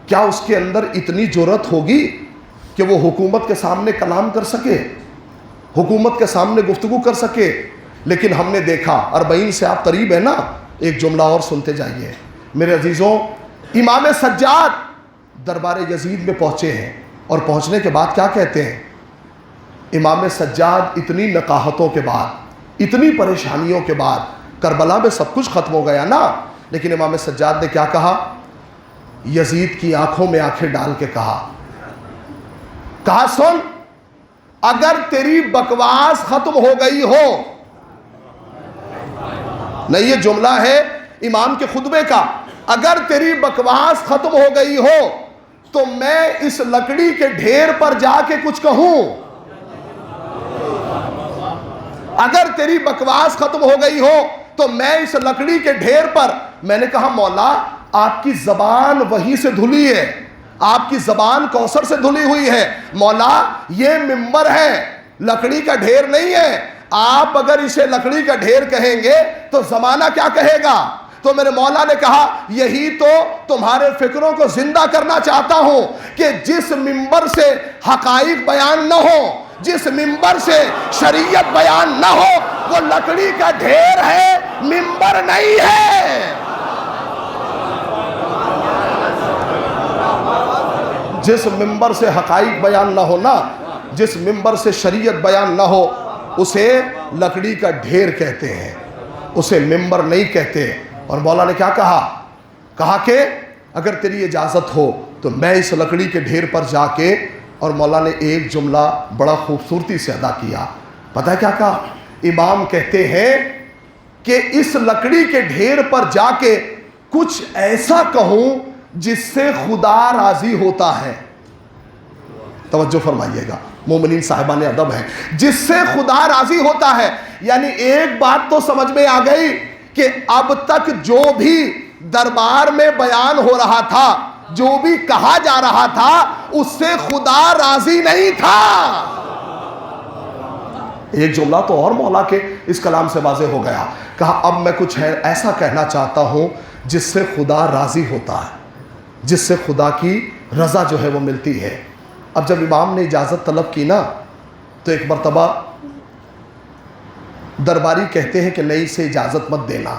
کیا اس کے اندر اتنی جرأت ہوگی کہ وہ حکومت کے سامنے کلام کر سکے، حکومت کے سامنے گفتگو کر سکے؟ لیکن ہم نے دیکھا، 40 سے آپ قریب ہیں نا، ایک جملہ اور سنتے جائیے میرے عزیزوں۔ امام سجاد دربار یزید میں پہنچے ہیں، اور پہنچنے کے بعد کیا کہتے ہیں؟ امام سجاد اتنی نقاہتوں کے بعد، اتنی پریشانیوں کے بعد، کربلا میں سب کچھ ختم ہو گیا نا، لیکن امام سجاد نے کیا کہا؟ یزید کی آنکھوں میں آنکھیں ڈال کے کہا سن، اگر تیری بکواس ختم ہو گئی ہو، نہیں یہ جملہ ہے امام کے خطبے کا، اگر تیری بکواس ختم ہو گئی ہو تو میں اس لکڑی کے ڈھیر پر جا کے کچھ کہوں۔ اگر تیری بکواس ختم ہو گئی ہو تو میں اس لکڑی کے ڈھیر پر، میں نے کہا مولا آپ کی زبان وحی سے دھلی ہے، آپ کی زبان کوثر سے دھلی ہوئی ہے، مولا یہ ممبر ہے، لکڑی کا ڈھیر نہیں ہے، آپ اگر اسے لکڑی کا ڈھیر کہیں گے تو زمانہ کیا کہے گا؟ تو میرے مولا نے کہا یہی تو تمہارے فکروں کو زندہ کرنا چاہتا ہوں کہ جس ممبر سے حقائق بیان نہ ہو، جس ممبر سے شریعت بیان نہ ہو، وہ لکڑی کا ڈھیر ہے، ممبر نہیں ہے۔ جس ممبر سے حقائق بیان نہ ہو نا، جس ممبر سے شریعت بیان نہ ہو، اسے لکڑی کا ڈھیر کہتے ہیں، اسے ممبر نہیں کہتے۔ اور مولا نے کیا کہا کہ اگر تیری اجازت ہو تو میں اس لکڑی کے ڈھیر پر جا کے، اور مولا نے ایک جملہ بڑا خوبصورتی سے ادا کیا، پتہ ہے کیا کہا؟ امام کہتے ہیں کہ اس لکڑی کے ڈھیر پر جا کے کچھ ایسا کہوں جس سے خدا راضی ہوتا ہے. توجہ فرمائیے گا، مومنین صاحبان ادب ہیں. جس سے خدا راضی ہوتا ہے، یعنی ایک بات تو سمجھ میں آ گئی کہ اب تک جو بھی دربار میں بیان ہو رہا تھا، جو بھی کہا جا رہا تھا، اس سے خدا راضی نہیں تھا. ایک جملہ تو اور مولا کے اس کلام سے واضح ہو گیا. کہا اب میں کچھ ایسا کہنا چاہتا ہوں جس سے خدا راضی ہوتا ہے، جس سے خدا کی رضا جو ہے وہ ملتی ہے. اب جب امام نے اجازت طلب کی نا، تو ایک مرتبہ درباری کہتے ہیں کہ نہیں، سے اجازت مت دینا.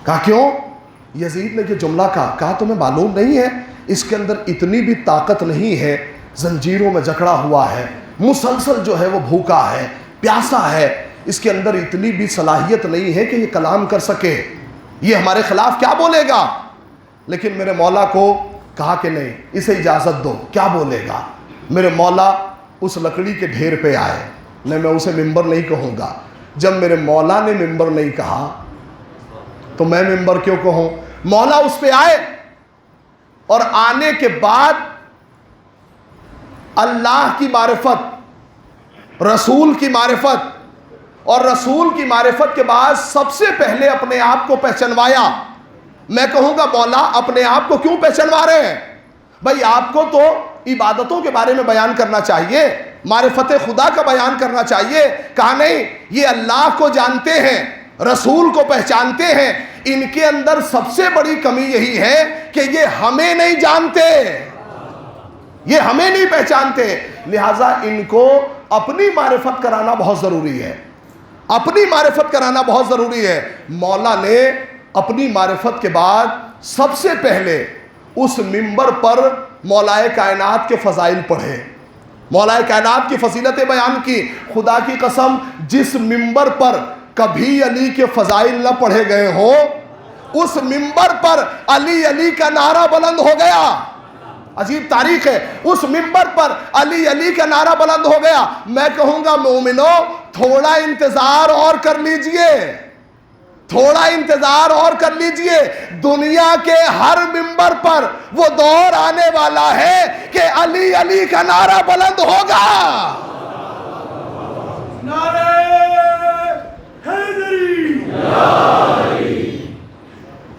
کہا کیوں؟ یزید نے یہ جملہ کہا تمہیں معلوم نہیں ہے اس کے اندر اتنی بھی طاقت نہیں ہے، زنجیروں میں جکڑا ہوا ہے، مسلسل جو ہے وہ بھوکا ہے، پیاسا ہے، اس کے اندر اتنی بھی صلاحیت نہیں ہے کہ یہ کلام کر سکے، یہ ہمارے خلاف کیا بولے گا. لیکن میرے مولا کو کہا کہ نہیں، اسے اجازت دو، کیا بولے گا. میرے مولا اس لکڑی کے ڈھیر پہ آئے. میں اسے ممبر نہیں کہوں گا. جب میرے مولا نے ممبر نہیں کہا تو میں ممبر کیوں کہوں. مولا اس پہ آئے، اور آنے کے بعد اللہ کی معرفت، رسول کی معرفت، اور رسول کی معرفت کے بعد سب سے پہلے اپنے آپ کو پہچنوایا. میں کہوں گا مولا اپنے آپ کو کیوں پہچنوا رہے ہیں؟ بھائی آپ کو تو عبادتوں کے بارے میں بیان کرنا چاہیے، معرفت خدا کا بیان کرنا چاہیے. کہا نہیں، یہ اللہ کو جانتے ہیں، رسول کو پہچانتے ہیں، ان کے اندر سب سے بڑی کمی یہی ہے کہ یہ ہمیں نہیں جانتے، یہ ہمیں نہیں پہچانتے. لہٰذا ان کو اپنی معرفت کرانا بہت ضروری ہے، اپنی معرفت کرانا بہت ضروری ہے. مولا نے اپنی معرفت کے بعد سب سے پہلے اس منبر پر مولائے کائنات کے فضائل پڑھے، مولائے کائنات کی فضیلتیں بیان کی. خدا کی قسم جس منبر پر کبھی علی کے فضائل نہ پڑھے گئے ہوں، اس منبر پر علی علی کا نعرہ بلند ہو گیا. عجیب تاریخ ہے، اس منبر پر علی علی کا نعرہ بلند ہو گیا. میں کہوں گا مومنو تھوڑا انتظار اور کر لیجئے، تھوڑا انتظار اور کر لیجئے. دنیا کے ہر منبر پر وہ دور آنے والا ہے کہ علی علی کا نعرہ بلند ہوگا. نعرہ حیدری.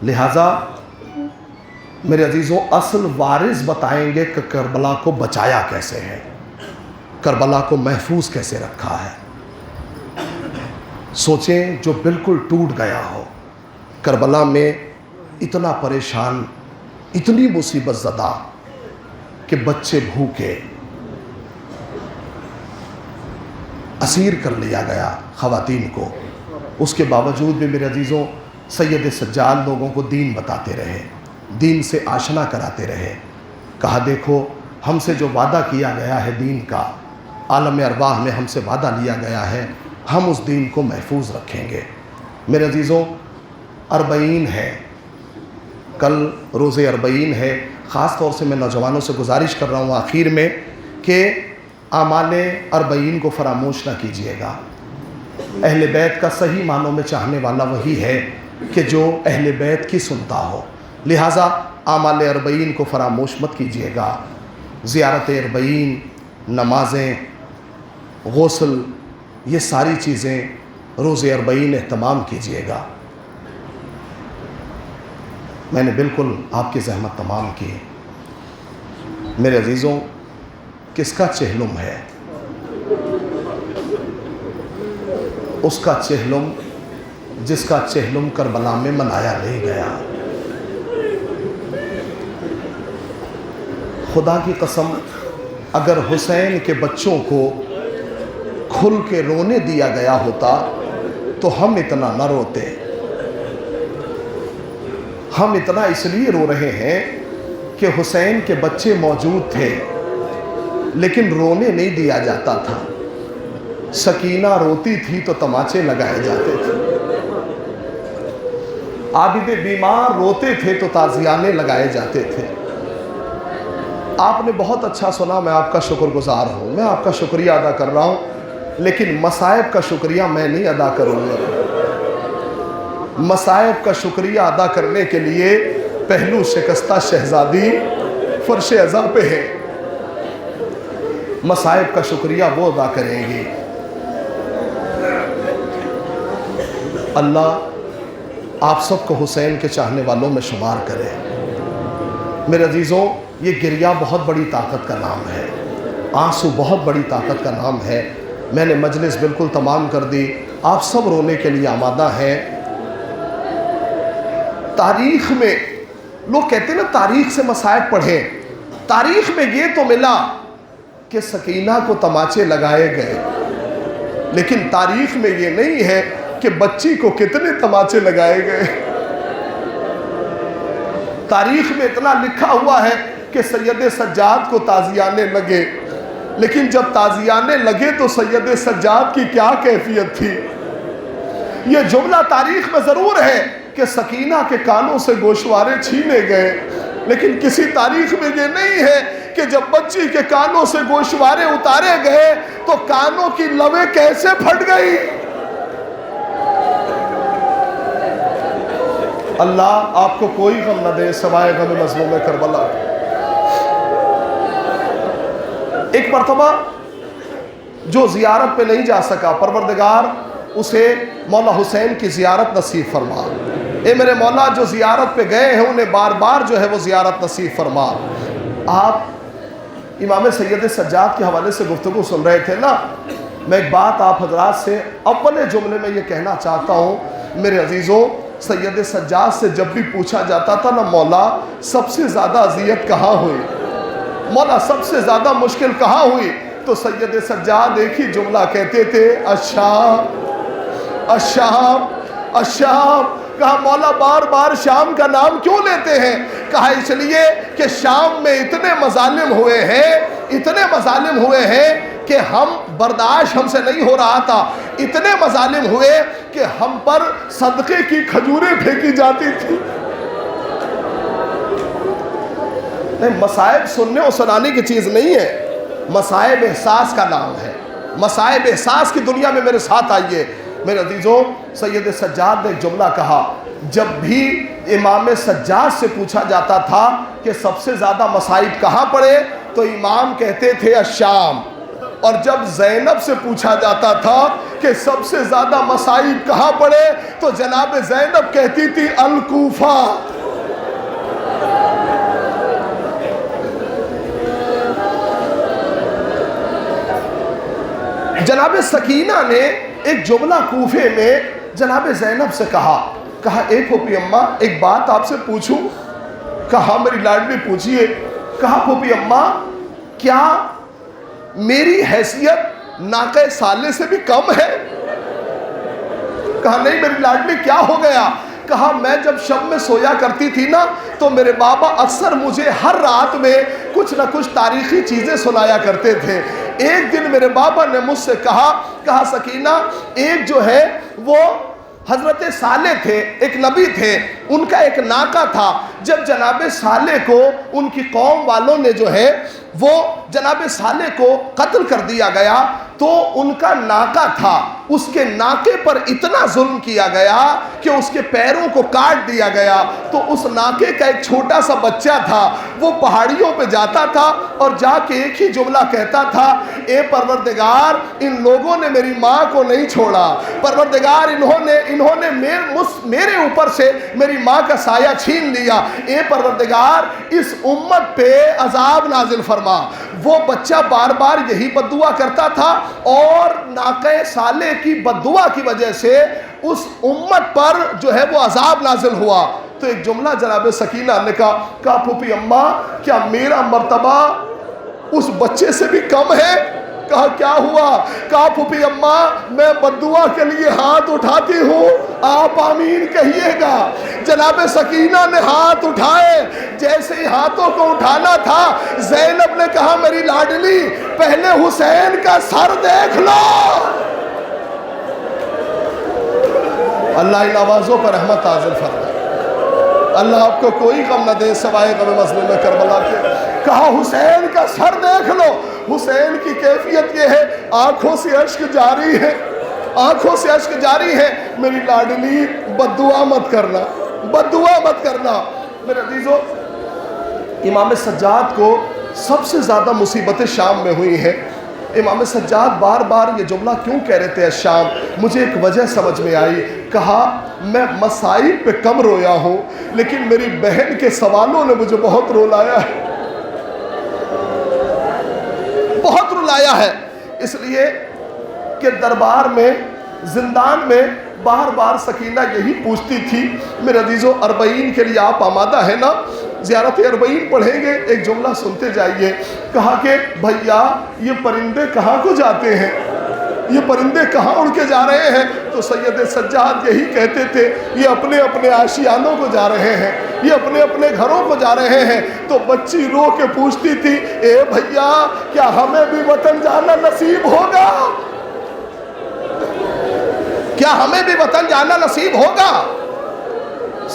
لہذا میرے عزیزوں اصل وارث بتائیں گے کہ کربلا کو بچایا کیسے ہے، کربلا کو محفوظ کیسے رکھا ہے. سوچیں جو بالکل ٹوٹ گیا ہو، کربلا میں اتنا پریشان، اتنی مصیبت زدہ کہ بچے بھوکے، اسیر کر لیا گیا خواتین کو. اس کے باوجود بھی میرے عزیزوں سید سجاد لوگوں کو دین بتاتے رہے، دین سے آشنا کراتے رہے. کہا دیکھو ہم سے جو وعدہ کیا گیا ہے دین کا، عالم ارواح میں ہم سے وعدہ لیا گیا ہے، ہم اس دین کو محفوظ رکھیں گے. میرے عزیزوں 40 ہے، کل روز 40 ہے. خاص طور سے میں نوجوانوں سے گزارش کر رہا ہوں آخر میں کہ اعمال 40 کو فراموش نہ کیجیے گا. اہل بیت کا صحیح معنوں میں چاہنے والا وہی ہے کہ جو اہل بیت کی سنتا ہو. لہٰذا اعمال 40 کو فراموش مت کیجیے گا. زیارت 40، نمازیں، غسل، یہ ساری چیزیں روز 40 اہتمام کیجیے گا. میں نے بالکل آپ کی زحمت تمام کی. میرے عزیزوں کس کا چہلم ہے؟ اس کا چہلم جس کا چہلم کربلا میں منایا نہیں گیا. خدا کی قسم اگر حسین کے بچوں کو کھل کے رونے دیا گیا ہوتا تو ہم اتنا نہ روتے. ہم اتنا اس لیے رو رہے ہیں کہ حسین کے بچے موجود تھے لیکن رونے نہیں دیا جاتا تھا. سکینہ روتی تھی تو تماچے لگائے جاتے تھے، عابد بیمار روتے تھے تو تازیانے لگائے جاتے تھے. آپ نے بہت اچھا سنا، میں آپ کا شکر گزار ہوں، میں آپ کا شکریہ ادا کر رہا ہوں، لیکن مصائب کا شکریہ میں نہیں ادا کروں گا. مصائب کا شکریہ ادا کرنے کے لیے پہلو شکستہ شہزادی فرش عزا پہ ہے، مصائب کا شکریہ وہ ادا کریں گی۔ اللہ آپ سب کو حسین کے چاہنے والوں میں شمار کرے۔ میرے عزیزوں، یہ گریہ بہت بڑی طاقت کا نام ہے، آنسو بہت بڑی طاقت کا نام ہے۔ میں نے مجلس بالکل تمام کر دی، آپ سب رونے کے لیے آمادہ ہیں۔ تاریخ میں لوگ کہتے ہیں نا تاریخ سے مصائب پڑھیں، تاریخ میں یہ تو ملا کہ سکینہ کو تماچے لگائے گئے، لیکن تاریخ میں یہ نہیں ہے کہ بچی کو کتنے تماچے لگائے گئے۔ تاریخ میں اتنا لکھا ہوا ہے کہ سید سجاد کو تازیانے لگے، لیکن جب تازیانے لگے تو سید سجاد کی کیا کیفیت تھی۔ یہ جملہ تاریخ میں ضرور ہے کہ سکینہ کے کانوں سے گوشوارے چھینے گئے، لیکن کسی تاریخ میں یہ نہیں ہے کہ جب بچی کے کانوں سے گوشوارے اتارے گئے تو کانوں کی لویں کیسے پھٹ گئی۔ اللہ آپ کو کوئی غم نہ دے سوائے غم مظلوم کربلا۔ ایک مرتبہ جو زیارت پہ نہیں جا سکا، پروردگار اسے مولا حسین کی زیارت نصیب فرما۔ اے میرے مولا، جو زیارت پہ گئے ہیں انہیں بار بار جو ہے وہ زیارت نصیب فرما۔ آپ امام سید سجاد کے حوالے سے گفتگو سن رہے تھے نا، میں ایک بات آپ حضرات سے اپنے جملے میں یہ کہنا چاہتا ہوں۔ میرے عزیزوں، سید سجاد سے جب بھی پوچھا جاتا تھا نا مولا سب سے زیادہ اذیت کہاں ہوئی، مولا سب سے زیادہ مشکل کہاں ہوئی، تو سید سجاد ایک ہی جملہ کہتے تھے، الشام الشام الشام۔ کہا مولا بار بار شام کا نام کیوں لیتے ہیں؟ کہا اس لیے کہ شام میں اتنے مظالم ہوئے ہیں، اتنے مظالم ہوئے ہیں کہ ہم برداشت ہم سے نہیں ہو رہا تھا، اتنے مظالم ہوئے کہ ہم پر صدقے کی کھجوریں پھینکی جاتی تھی۔ مصائب سننے اور سنانے کی چیز نہیں ہے، مصائب احساس کا نام ہے۔ مصائب احساس کی دنیا میں میرے ساتھ آئیے۔ میرے عزیزوں، سید سجاد نے ایک جملہ کہا، جب بھی امام سجاد سے پوچھا جاتا تھا کہ سب سے زیادہ مصائب کہاں پڑے تو امام کہتے تھے الشام، اور جب زینب سے پوچھا جاتا تھا کہ سب سے زیادہ مصائب کہاں پڑے تو جناب زینب کہتی تھی الکوفہ۔ جناب سکینہ نے ایک جملہ کوفے میں جناب زینب سے کہا، اے پھوپھی اماں ایک بات آپ سے پوچھوں؟ کہا میری لاڈلی پوچھئے۔ کہا پھوپھی اماں کیا میری حیثیت ناقہ صالح سے بھی کم ہے؟ کہا نہیں میری لاڈلی کیا ہو گیا؟ کہا میں جب شب میں سویا کرتی تھی نا تو میرے بابا اکثر مجھے ہر رات میں کچھ نہ کچھ تاریخی چیزیں سنایا کرتے تھے۔ ایک دن میرے بابا نے مجھ سے کہا سکینہ ایک جو ہے وہ حضرت صالح تھے، ایک نبی تھے، ان کا ایک ناقہ تھا، جب جناب صالح کو ان کی قوم والوں نے جو ہے وہ جناب صالح کو قتل کر دیا گیا تو ان کا ناقہ تھا، اس کے ناقے پر اتنا ظلم کیا گیا کہ اس کے پیروں کو کاٹ دیا گیا، تو اس ناقے کا ایک چھوٹا سا بچہ تھا، وہ پہاڑیوں پہ جاتا تھا اور جا کے ایک ہی جملہ کہتا تھا، اے پروردگار ان لوگوں نے میری ماں کو نہیں چھوڑا، پروردگار انہوں نے میرے اوپر سے میری ماں کا سایہ چھین لیا، اے پروردگار اس امت پہ عذاب نازل فرما۔ وہ بچہ بار بار یہی بددعا کرتا تھا اور ناقہ صالح کی بددعا کی وجہ سے اس امت پر جو ہے وہ عذاب نازل ہوا۔ تو ایک جملہ جناب سکینہ نے کہا پھوپھی اماں کیا میرا مرتبہ اس بچے سے بھی کم ہے؟ کہا کیا ہوا؟ کہا پھوپھی اماں میں بددعا کے لیے ہاتھ اٹھاتی ہوں، آپ آمین کہیے گا۔ جناب سکینہ نے ہاتھ اٹھائے، جیسے ہی ہاتھوں کو اٹھانا تھا زینب نے کہا میری لاڈلی پہلے حسین کا سر دیکھ لو۔ اللہ ان آوازوں پر رحمت نازل فرمائے۔ اللہ آپ کو کوئی غم نہ دے سوائے غم مظلوم کربلا کے۔ کہا حسین کا سر دیکھ لو۔ حسین کی کیفیت یہ ہے آنکھوں سے اشک جاری ہے، آنکھوں سے اشک جاری ہے۔ میری لاڈلی بددعا مت کرنا، بددعا مت کرنا۔ میرے عزیزو، امام سجاد کو سب سے زیادہ مصیبتیں شام میں ہوئی ہیں۔ امام سجاد بار بار یہ جملہ کیوں کہہ رہے تھے شام؟ مجھے ایک وجہ سمجھ میں آئی۔ کہا میں مسائل پہ کم رویا ہوں، لیکن میری بہن کے سوالوں نے مجھے بہت رلایا ہے، بہت رلایا ہے۔ اس لیے کہ دربار میں، زندان میں بار بار سکینہ یہی پوچھتی تھی، میرے عزیزو اربعین کے لیے آپ آمادہ ہیں نا؟ زیارت اربعین پڑھیں گے، ایک جملہ سنتے جائیے۔ کہا کہ بھیا یہ پرندے کہاں کو جاتے ہیں، یہ پرندے کہاں اڑ کے جا رہے ہیں؟ تو سید سجاد یہی کہتے تھے، یہ اپنے اپنے آشیانوں کو جا رہے ہیں، یہ اپنے اپنے گھروں کو جا رہے ہیں۔ تو بچی رو کے پوچھتی تھی، اے بھیا کیا ہمیں بھی وطن جانا نصیب ہوگا؟ کیا ہمیں بھی وطن جانا نصیب ہوگا؟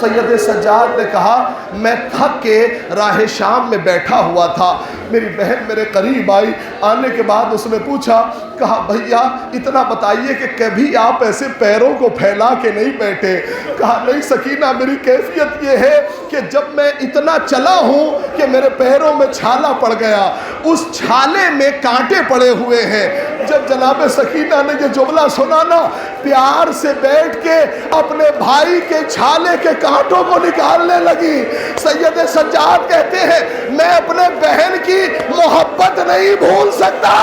سید سجاد نے کہا میں تھک کے راہ شام میں بیٹھا ہوا تھا، میری بہن میرے قریب آئی، آنے کے بعد اس نے پوچھا، کہا بھیا اتنا بتائیے کہ کبھی آپ ایسے پیروں کو پھیلا کے نہیں بیٹھے؟ کہا نہیں سکینہ، میری کیفیت یہ ہے کہ جب میں اتنا چلا ہوں کہ میرے پیروں میں چھالا پڑ گیا، اس چھالے میں کانٹے پڑے ہوئے ہیں۔ جب جناب سکینہ نے یہ جملہ سنا نا، پیار سے بیٹھ کے اپنے بھائی کے چھالے کے کانٹوں کو نکالنے لگی۔ سید سجاد کہتے ہیں میں اپنے بہن کی محبت نہیں بھول سکتا۔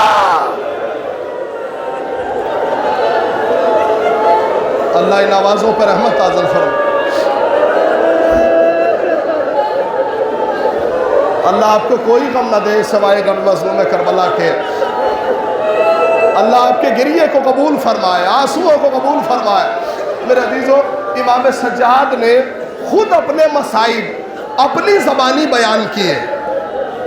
اللہ ان آوازوں پر رحمت نازل فرمائے۔ اللہ آپ کو کوئی غم نہ دے سوائے غم مظلوم کربلا کے۔ اللہ آپ کے گریے کو قبول فرمائے، آنسوؤں کو قبول فرمائے۔ میرے عزیزو، امام سجاد نے خود اپنے مصائب اپنی زبانی بیان کیے۔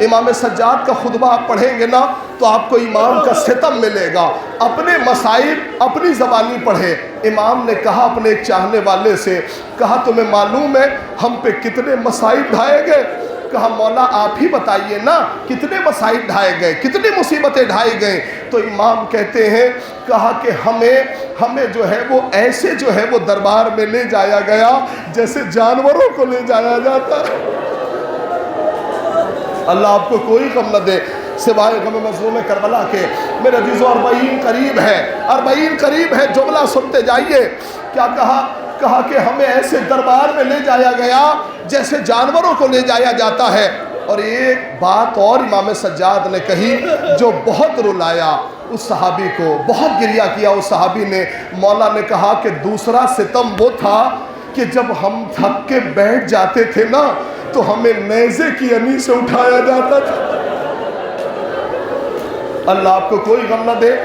امام سجاد کا خطبہ آپ پڑھیں گے نا تو آپ کو امام کا ستم ملے گا۔ اپنے مصائب اپنی زبانی پڑھے۔ امام نے کہا اپنے ایک چاہنے والے سے، کہا تمہیں معلوم ہے ہم پہ کتنے مصائب ڈھائے گئے؟ کہا مولا آپ ہی بتائیے نا کتنے مصائب ڈھائے گئے، کتنی مصیبتیں ڈھائی گئیں؟ تو امام کہتے ہیں، کہا کہ ہمیں جو ہے وہ ایسے جو ہے وہ دربار میں لے جایا گیا جیسے جانوروں کو لے جایا جاتا ہے۔ اللہ آپ کو کوئی غم نہ دے سوائے غم مظلوم کربلا کے۔ میرے عزیزو اربعین قریب ہے، اربعین قریب ہے، جملہ سنتے جائیے۔ کیا کہا کہ ہمیں ایسے دربار میں لے جایا گیا جیسے جانوروں کو لے جایا جاتا ہے۔ اور ایک بات اور امام سجاد نے کہی جو بہت رلایا اس صحابی کو، بہت گریہ کیا اس صحابی نے۔ مولا نے کہا کہ دوسرا ستم وہ تھا کہ جب ہم تھک کے بیٹھ جاتے تھے نا تو ہمیں نیزے کی انی سے اٹھایا جاتا تھا۔ اللہ آپ کو کوئی غم نہ دے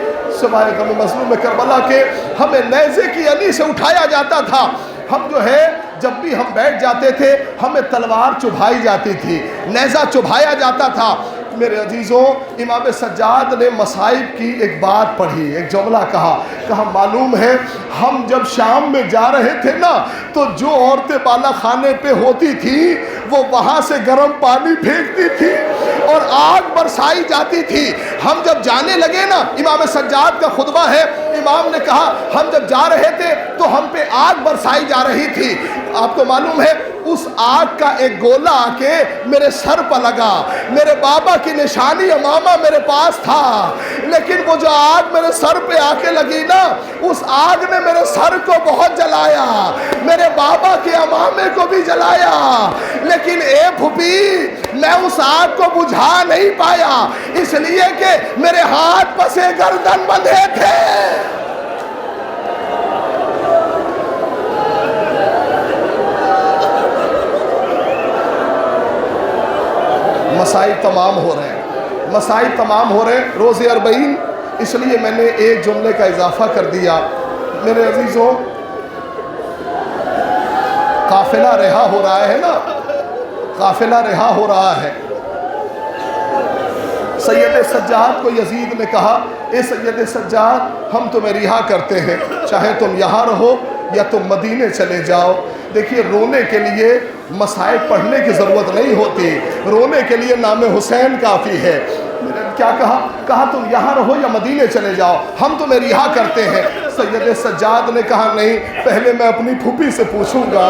سوائے غم مظلوم کربلا کے، ہمیں نیزے کی انی سے اٹھایا جاتا تھا۔ ہم جو ہے جب بھی ہم بیٹھ جاتے تھے ہمیں تلوار چبھائی جاتی تھی، نیزہ چبھایا جاتا تھا۔ میرے عزیزوں، امام سجاد نے مصائب کی ایک بات پڑھی، ایک جملہ کہا معلوم ہے ہم جب شام میں جا رہے تھے نا تو جو عورتیں بالا خانے پہ ہوتی تھی وہ وہاں سے گرم پانی پھینکتی تھی اور آگ برسائی جاتی تھی۔ ہم جب جانے لگے نا، امام سجاد کا خطبہ ہے، امام نے کہا ہم جب جا رہے تھے تو ہم پہ آگ برسائی جا رہی تھی۔ آپ کو معلوم ہے اس آگ کا ایک گولا آ کے میرے سر پر لگا، میرے بابا کی نشانی امامہ میرے پاس تھا، لیکن وہ جو آگ میرے سر پہ آ کے لگی نا اس آگ نے میرے سر کو بہت جلایا، میرے بابا کے امامے کو بھی جلایا، لیکن اے پھوپھی میں اس آگ کو بجھا نہیں پایا اس لیے کہ میرے ہاتھ پسے گردن بندھے تھے۔ مسائب تمام ہو رہے ہیں، مسائب تمام ہو رہے ہیں روز اربعین، اس لیے میں نے ایک جملے کا اضافہ کر دیا۔ میرے عزیزوں، قافلہ رہا ہو رہا ہے نا، قافلہ رہا ہو رہا ہے۔ سید سجاد کو یزید نے کہا اے سید سجاد ہم تمہیں رہا کرتے ہیں، چاہے تم یہاں رہو یا تم مدینے چلے جاؤ۔ دیکھیے رونے کے لیے مصائب پڑھنے کی ضرورت نہیں ہوتی، رونے کے لیے نام حسین کافی ہے۔ کیا کہا تم یہاں رہو یا مدینے چلے جاؤ، ہم تمہیں رہا کرتے ہیں۔ سید سجاد نے کہا نہیں، پہلے میں اپنی پھوپھی سے پوچھوں گا،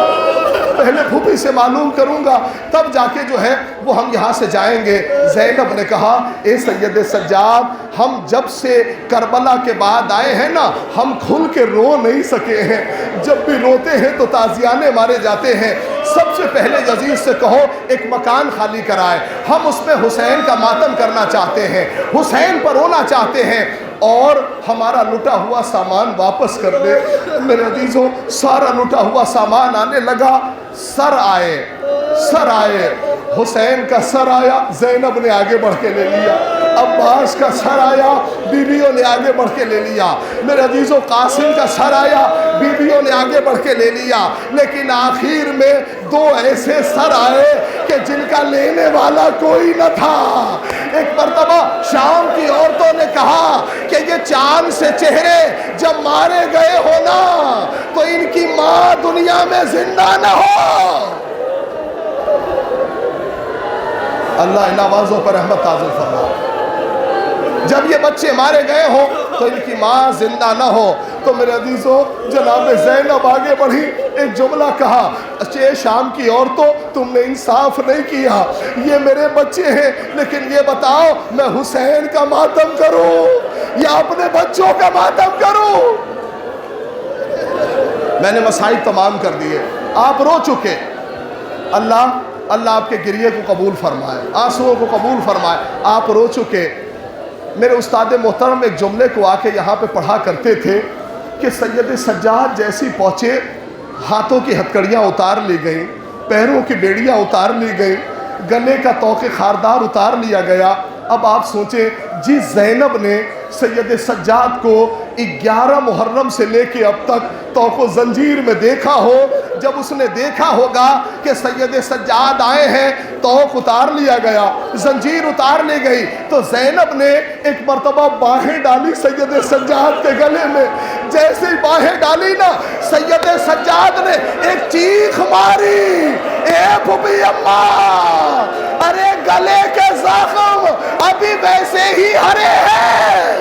پہلے پھوپھی سے معلوم کروں گا، تب جا کے جو ہے وہ ہم یہاں سے جائیں گے۔ زینب نے کہا اے سید سجاد، ہم جب سے کربلا کے بعد آئے ہیں نا، ہم کھل کے رو نہیں سکے ہیں، جب بھی روتے ہیں تو تازیانے مارے جاتے ہیں۔ سب سے پہلے یزید سے کہو ایک مکان خالی کرائے، ہم اس میں حسین کا ماتم کرنا چاہتے ہیں، حسین پر رونا چاہتے ہیں، اور ہمارا لٹا ہوا سامان واپس کر دے۔ میرے عزیزوں، سارا لٹا ہوا سامان آنے لگا، سر آئے، حسین کا سر آیا، زینب نے آگے بڑھ کے لے لیا، عباس کا سر آیا، بیویوں نے آگے بڑھ کے لے لیا، میرے عزیزوں قاسم کا سر آیا، بیویوں نے آگے بڑھ کے لے لیا، لیکن آخر میں دو ایسے سر آئے کہ جن کا لینے والا کوئی نہ تھا۔ ایک مرتبہ شام کی عورتوں نے کہا کہ یہ چاند سے چہرے جب مارے گئے ہو نا تو ان کی ماں دنیا میں زندہ نہ ہو۔ اللہ ان آوازوں پر رحمت نازل فرما۔ جب یہ بچے مارے گئے ہوں تو ان کی ماں زندہ نہ ہو۔ تو میرے عزیزوں، جناب زینب آگے بڑھی، ایک جملہ کہا، اچھے شام کی عورتوں تم نے انصاف نہیں کیا، یہ میرے بچے ہیں، لیکن یہ بتاؤ میں حسین کا ماتم کروں یا اپنے بچوں کا ماتم کروں؟ میں نے مسائل تمام کر دیے، آپ رو چکے، اللہ آپ کے گریے کو قبول فرمائے، آنسوؤں کو قبول فرمائے، آپ رو چکے۔ میرے استاد محترم ایک جملے کو آ کے یہاں پہ پڑھا کرتے تھے کہ سید سجاد جیسی پہنچے، ہاتھوں کی ہتکڑیاں اتار لی گئیں، پیروں کی بیڑیاں اتار لی گئیں، گلے کا طوق خاردار اتار لیا گیا۔ اب آپ سوچیں، جس زینب نے سید سجاد کو 11 محرم سے لے کے اب تک طوق و زنجیر میں دیکھا ہو، جب اس نے دیکھا ہوگا کہ سید سجاد آئے ہیں، طوق اتار لیا گیا، زنجیر اتار لی گئی، تو زینب نے ایک مرتبہ باہیں ڈالی سید سجاد کے گلے میں۔ جیسے ہی باہیں ڈالی نا، سید سجاد نے ایک چیخ ماری، اے پھوپھی اماں، ارے گلے کے زخم ابھی ویسے ہی ہرے ہیں۔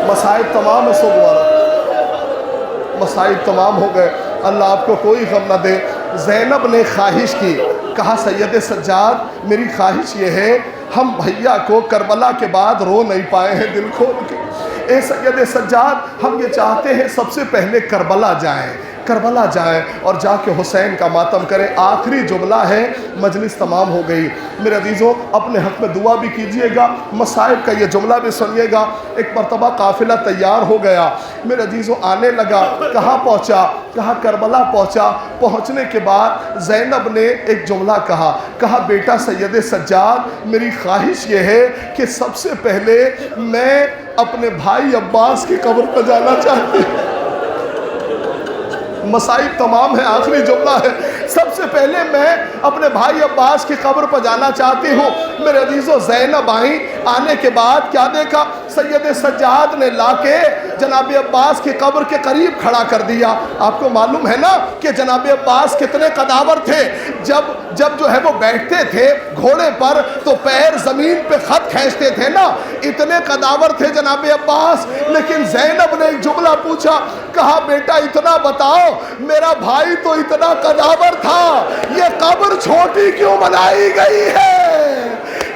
مسائل تمام ہے، مسائل تمام ہو گئے، اللہ آپ کو کوئی غم نہ دے۔ زینب نے خواہش کی، کہا سید سجاد میری خواہش یہ ہے، ہم بھیا کو کربلا کے بعد رو نہیں پائے ہیں دل کھول کے، اے سید سجاد ہم یہ چاہتے ہیں سب سے پہلے کربلا جائیں اور جا کے حسین کا ماتم کریں۔ آخری جملہ ہے، مجلس تمام ہو گئی۔ میرے عزیزوں، اپنے حق میں دعا بھی کیجئے گا، مصائب کا یہ جملہ بھی سنیے گا۔ ایک مرتبہ قافلہ تیار ہو گیا، میرے عزیزوں آنے لگا، کہاں پہنچا؟ کہا کربلا پہنچا۔ پہنچنے کے بعد زینب نے ایک جملہ کہا بیٹا سید سجاد میری خواہش یہ ہے کہ سب سے پہلے میں اپنے بھائی عباس کی قبر پر جانا چاہتی ہوں۔ مصائب تمام ہے، آخری جملہ ہے، سب سے پہلے میں اپنے بھائی عباس کی قبر پر جانا چاہتی ہوں۔ میرے عزیزوں زینب آئیں، آنے کے بعد کیا دیکھا؟ سید سجاد نے لا کے جناب عباس کی قبر کے قریب کھڑا کر دیا۔ آپ کو معلوم ہے نا کہ جناب عباس کتنے قداور تھے، جب جو ہے وہ بیٹھتے تھے گھوڑے پر تو پیر زمین پہ خط کھینچتے تھے نا، اتنے قداور تھے جناب عباس۔ لیکن زینب نے ایک جملہ پوچھا، کہا بیٹا اتنا بتاؤ، میرا بھائی تو اتنا قداور تھا، یہ قبر چھوٹی کیوں بنائی گئی ہے؟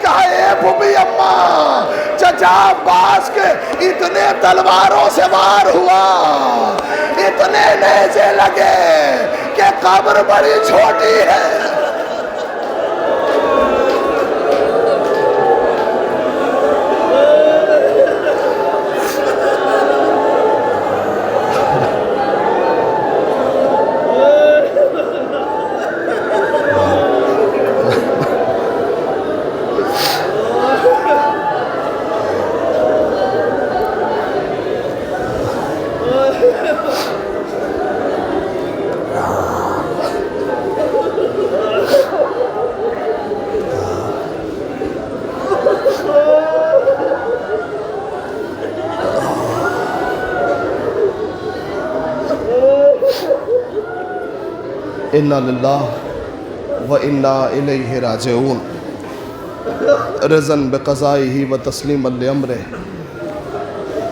کہا اے پھوپھی اماں، چچا عباس کے اتنے تلواروں سے وار ہوا، اتنے نیزے لگے کہ قبر بڑی چھوٹی ہے۔ انا للہ و انا الیہ راجعون، رضا بقضائہ و تسلیما لامرہ۔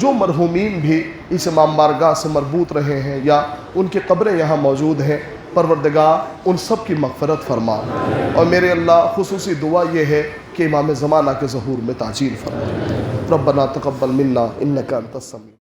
جو مرحومین بھی اس امام بارگاہ سے مربوط رہے ہیں یا ان کی قبریں یہاں موجود ہیں، پروردگار ان سب کی مغفرت فرما، اور میرے اللہ خصوصی دعا یہ ہے کہ امام زمانہ کے ظہور میں تعجیل فرما۔ ربنا تقبل منا انک انت السمیع